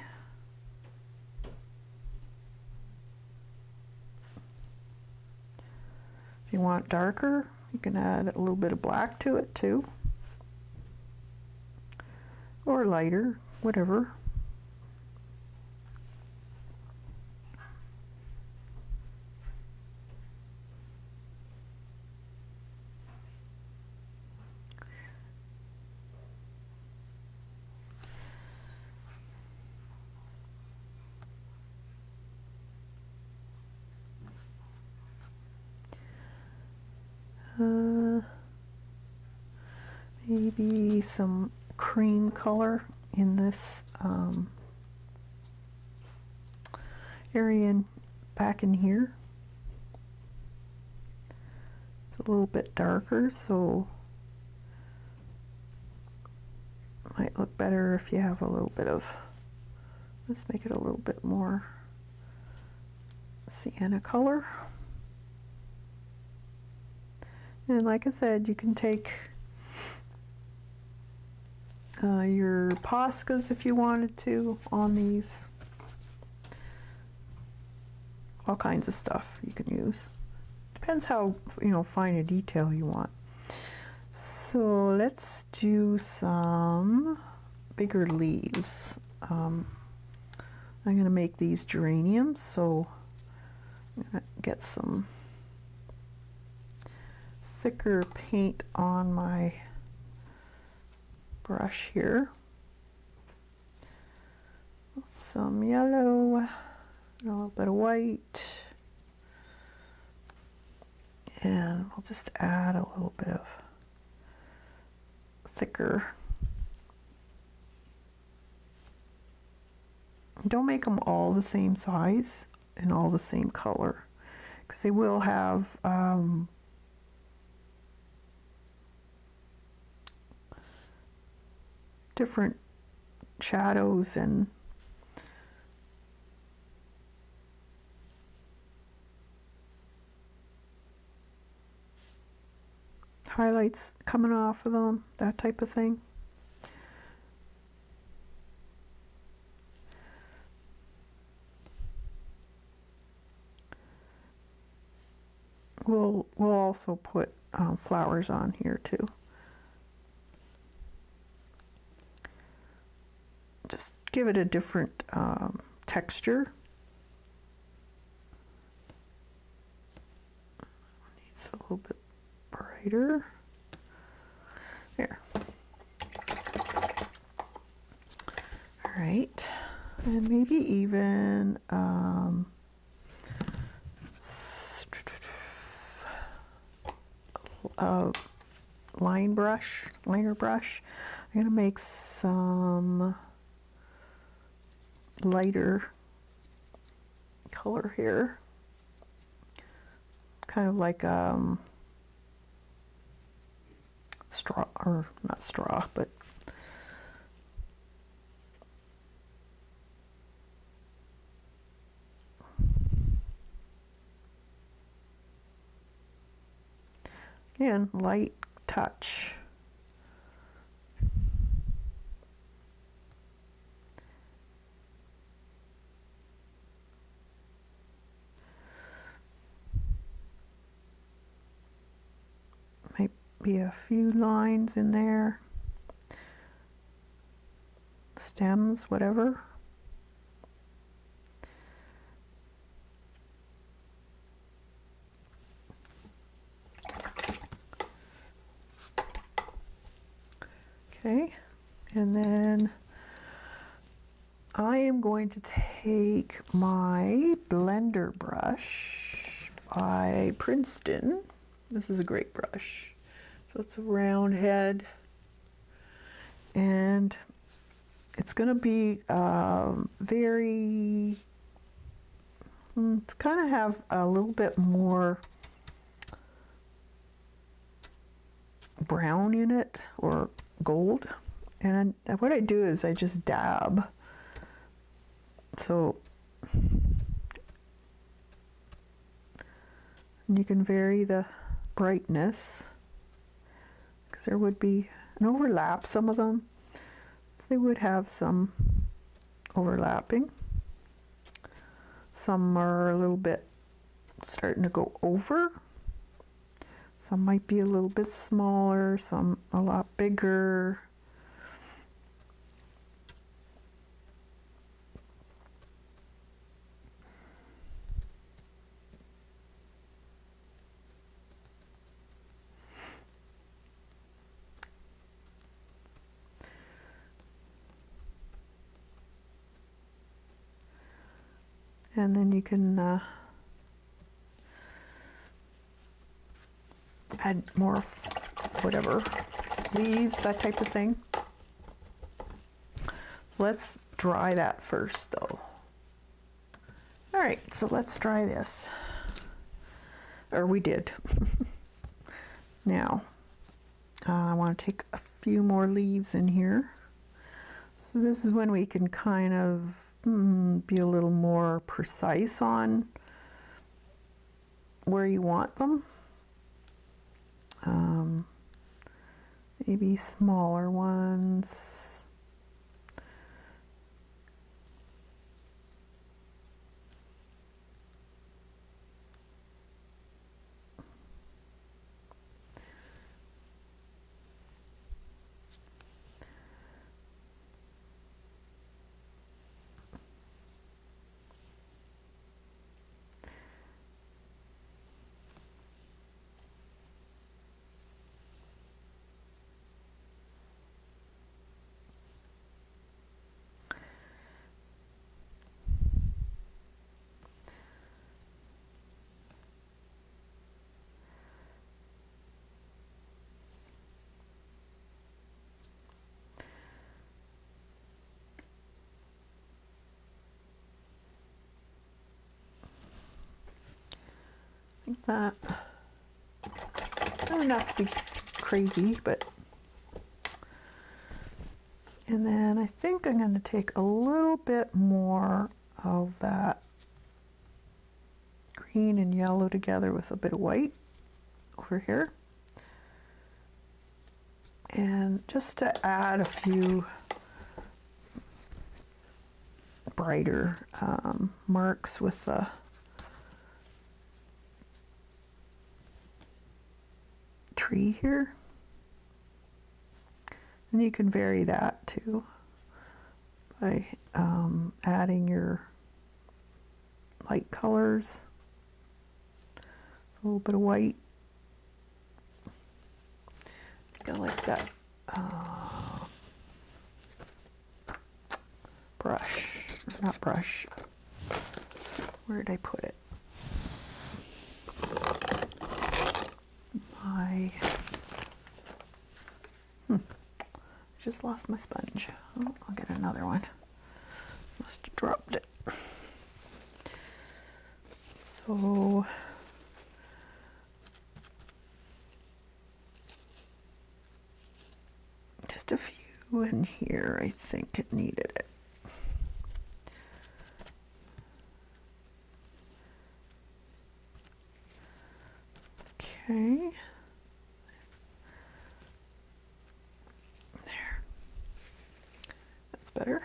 If you want darker, you can add a little bit of black to it too. Or lighter, whatever. Maybe some cream color in this area back in here. It's a little bit darker, so it might look better if you have a little bit of, let's make it a little bit more sienna color. And like I said, you can take your Poscas if you wanted to on these. All kinds of stuff you can use. Depends how, fine a detail you want. So let's do some bigger leaves. I'm going to make these geraniums, so I'm going to get some thicker paint on my brush here. Some yellow, and a little bit of white, and I'll just add a little bit of thicker. Don't make them all the same size and all the same color, because they will have different shadows and highlights coming off of them, that type of thing. We'll also put flowers on here too. Just give it a different texture. Needs a little bit brighter. There. All right, and maybe even liner brush. I'm gonna make some lighter color here, kind of like straw, or not straw, but again, light touch. Might be a few lines in there, stems, whatever. Okay, and then I am going to take my blender brush by Princeton. This is a great brush. So it's a round head, and it's going to be very, it's kind of have a little bit more brown in it, or gold. And what I do is I just dab. So you can vary the brightness, because there would be an overlap. Some of them, they would have some overlapping. Some are a little bit starting to go over. Some might be a little bit smaller, some a lot bigger. And then you can add more whatever, leaves, that type of thing. So let's dry that first though. All right, so let's dry this. Or we did. Now, I want to take a few more leaves in here. So this is when we can kind of be a little more precise on where you want them. Maybe smaller ones. That doesn't have to be crazy, but, and then I think I'm going to take a little bit more of that green and yellow together with a bit of white over here, and just to add a few brighter marks with the tree here. And you can vary that too by adding your light colors, a little bit of white. I like that brush, not brush. Where did I put it? Just lost my sponge. Oh, I'll get another one. Must have dropped it. So go in here. I think it needed it. Okay. There. That's better.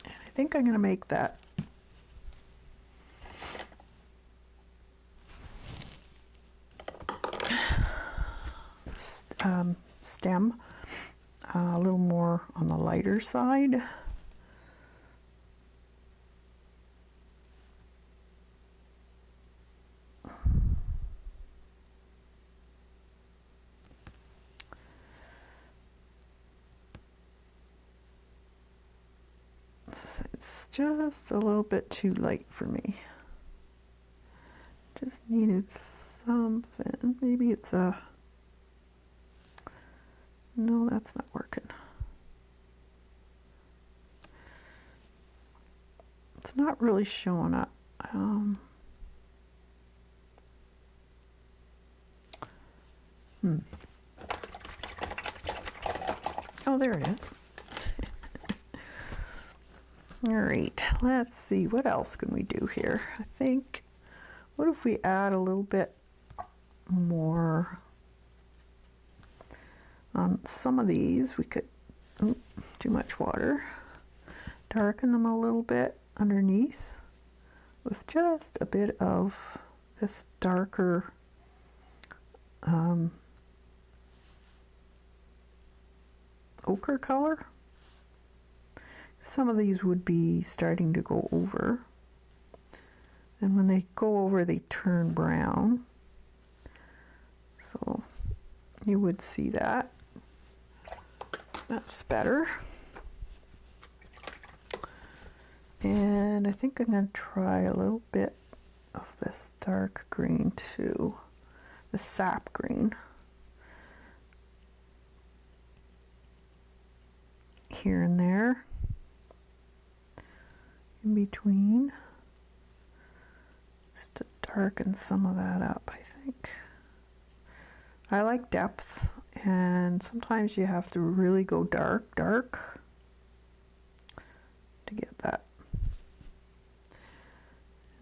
And I think I'm going to make that stem a little more on the lighter side. It's just a little bit too light for me. Just needed something. Maybe it's a... No, that's not working. It's not really showing up. Oh, there it is. All right, let's see, what else can we do here? I think, what if we add a little bit more on some of these? We could, too much water, darken them a little bit underneath with just a bit of this darker ochre color. Some of these would be starting to go over, and when they go over they turn brown, so you would see that. That's better. And I think I'm going to try a little bit of this dark green too, the sap green, here and there in between, just to darken some of that up. I think I like depth, and sometimes you have to really go dark to get that.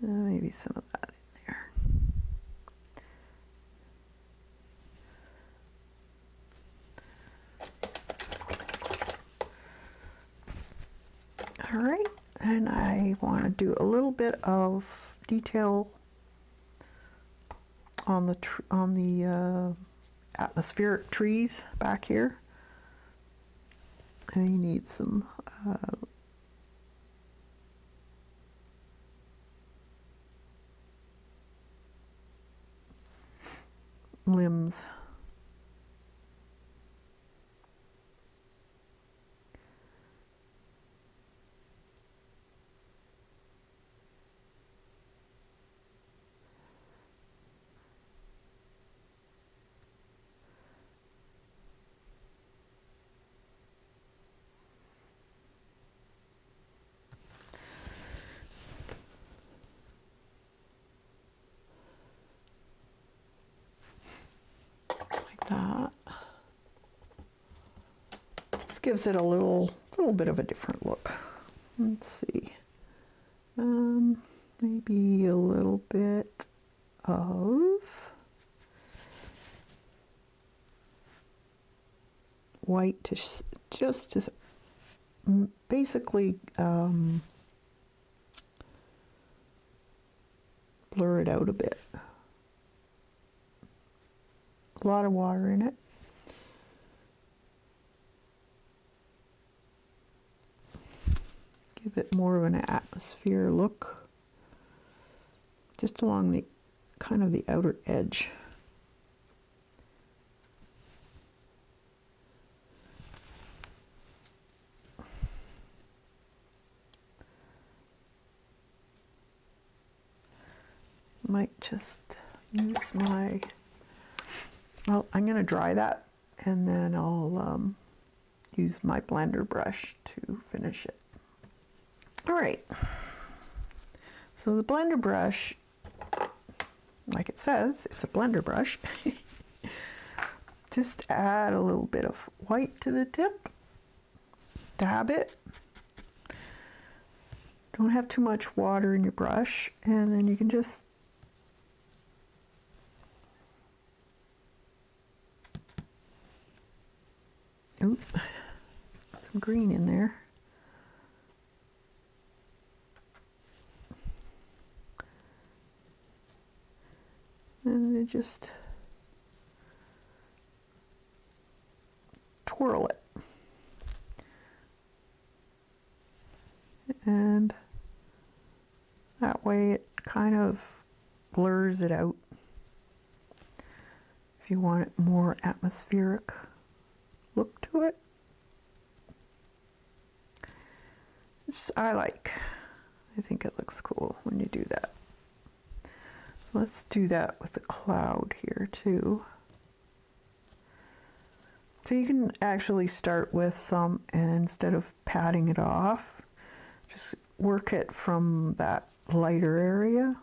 Maybe some of that in there. All right, and I want to do a little bit of detail on the atmospheric trees back here. I need some limbs. That just gives it a little bit of a different look. Let's see, maybe a little bit of white to just to basically blur it out a bit. A lot of water in it. Give it more of an atmosphere look, just along the kind of the outer edge. Might just use my... Well, I'm going to dry that, and then I'll use my blender brush to finish it. All right. So the blender brush like it says, it's a blender brush. Just add a little bit of white to the tip. Dab it. Don't have too much water in your brush, and then you can just oop, some green in there. And then just twirl it. And that way it kind of blurs it out. If you want it more atmospheric look to it. I think it looks cool when you do that. So let's do that with the cloud here too. So you can actually start with some, and instead of patting it off, just work it from that lighter area.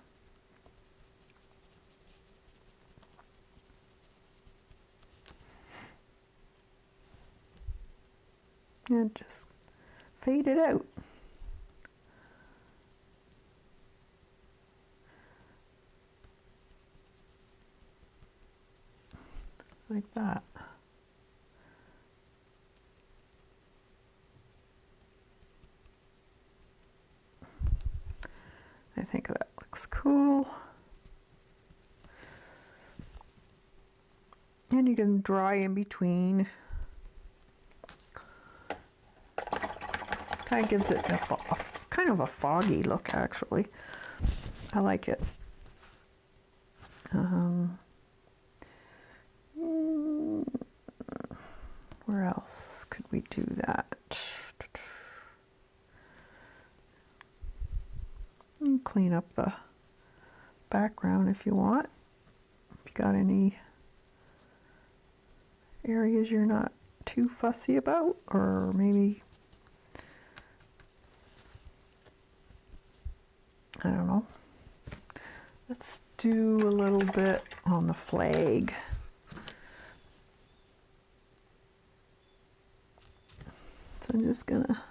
And just fade it out. Like that. I think that looks cool. And you can dry in between. Kind of gives it a kind of a foggy look, actually. I like it. Where else could we do that? And clean up the background if you want. If you got any areas you're not too fussy about, or maybe, I don't know. Let's do a little bit on the flag. So I'm just gonna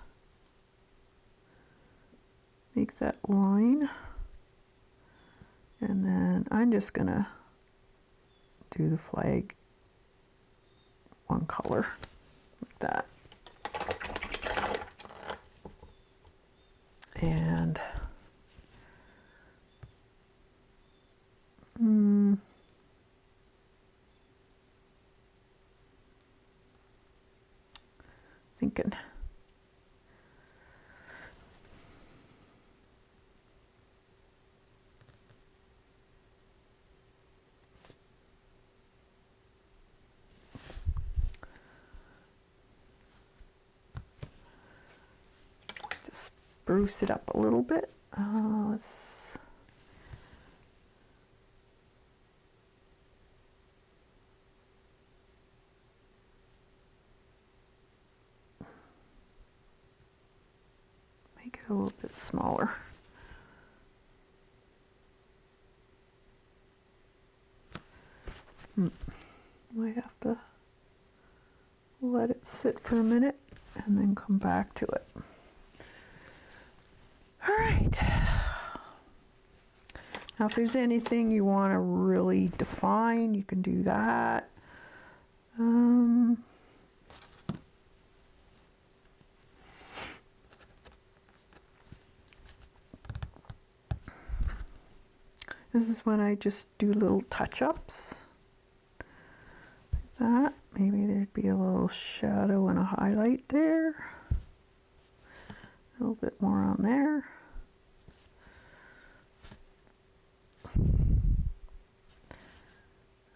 make that line, and then I'm just gonna do the flag one color like that. And thinking just spruce it up a little bit. Let's make it a little bit smaller. Might have to let it sit for a minute and then come back to it. All right. Now, if there's anything you want to really define, you can do that. This is when I just do little touch-ups. Like that. Maybe there'd be a little shadow and a highlight there. A little bit more on there.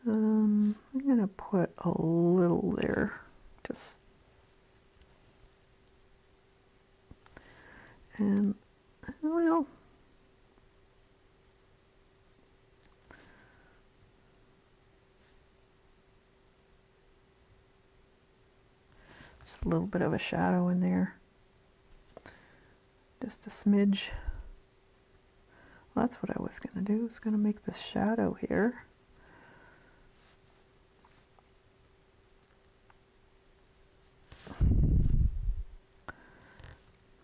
I'm gonna put a little there, just, and well, just a little bit of a shadow in there, just a smidge that's what I was going to do. I was going to make this shadow here.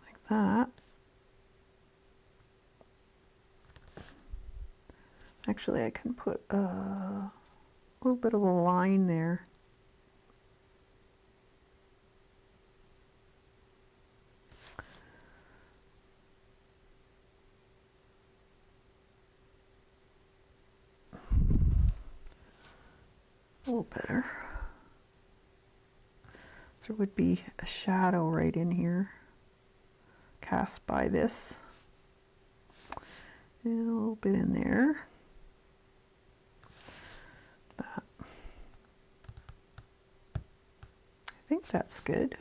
Like that. Actually, I can put a little bit of a line there. A little better. So there would be a shadow right in here, cast by this. And a little bit in there. That. I think that's good.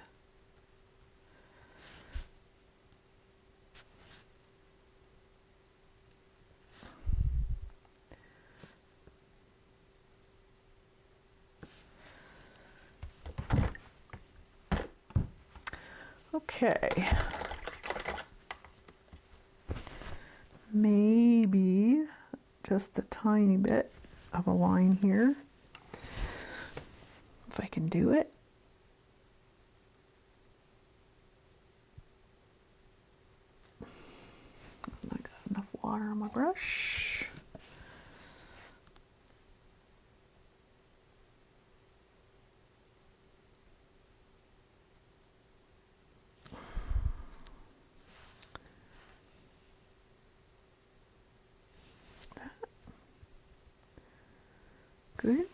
Okay. Maybe just a tiny bit of a line here, if I can do it. I got enough water on my brush. Good.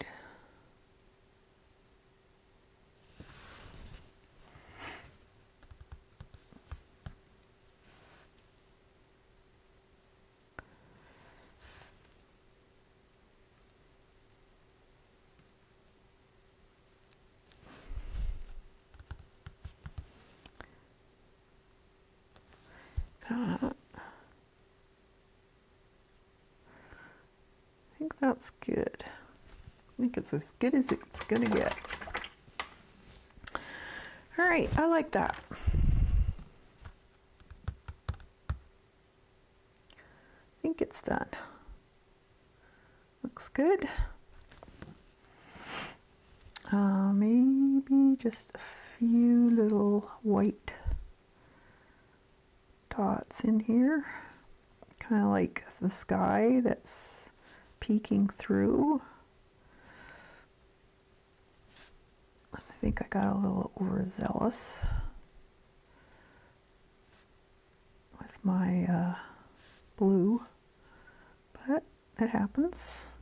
That. I think that's good. I think it's as good as it's gonna get. All right, I like that. I think it's done. Looks good. Maybe just a few little white dots in here, kind of like the sky that's peeking through. I think I got a little overzealous with my blue, but it happens.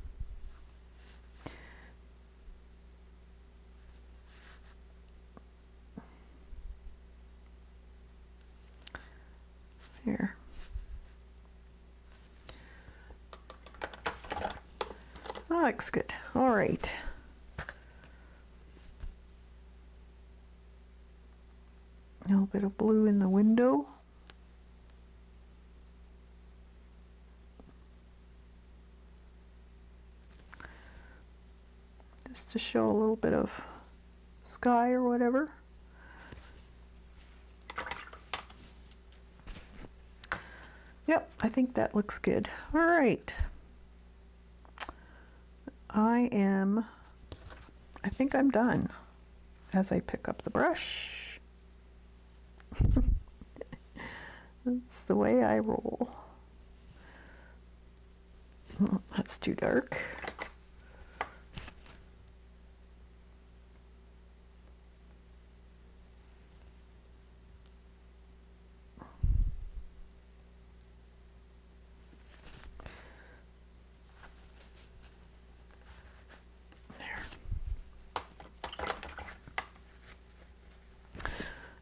Here. That looks good. All right. A little bit of blue in the window. Just to show a little bit of sky or whatever. Yep, I think that looks good. All right. I think I'm done as I pick up the brush. That's the way I roll. Oh, that's too dark.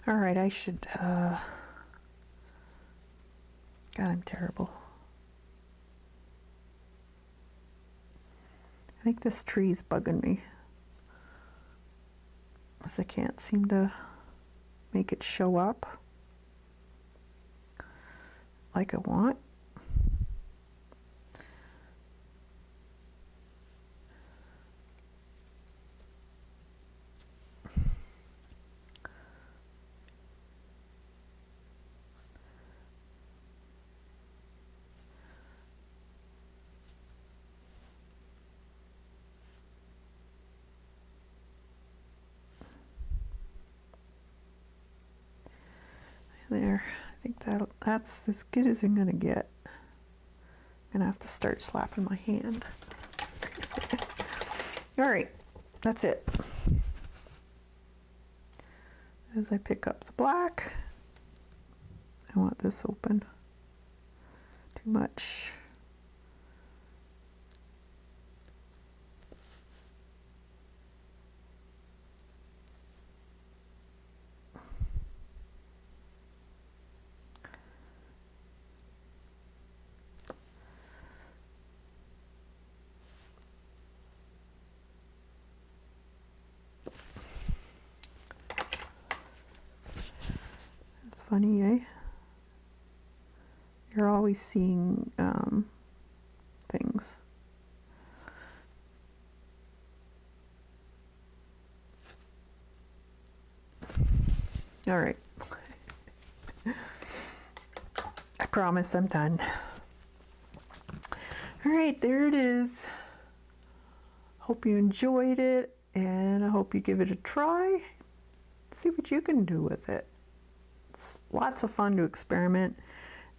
All right, I should, God, I'm terrible. I think this tree's bugging me, because I can't seem to make it show up like I want. there. I think that's as good as I'm gonna get. I'm gonna have to start slapping my hand. All right, that's it. As I pick up the black, I want this open. Too much. It's funny, eh? You're always seeing things. All right. I promise I'm done. All right, there it is. Hope you enjoyed it, and I hope you give it a try. See what you can do with it. It's lots of fun to experiment,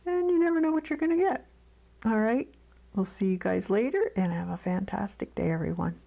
and you never know what you're going to get. All right, we'll see you guys later, and have a fantastic day, everyone.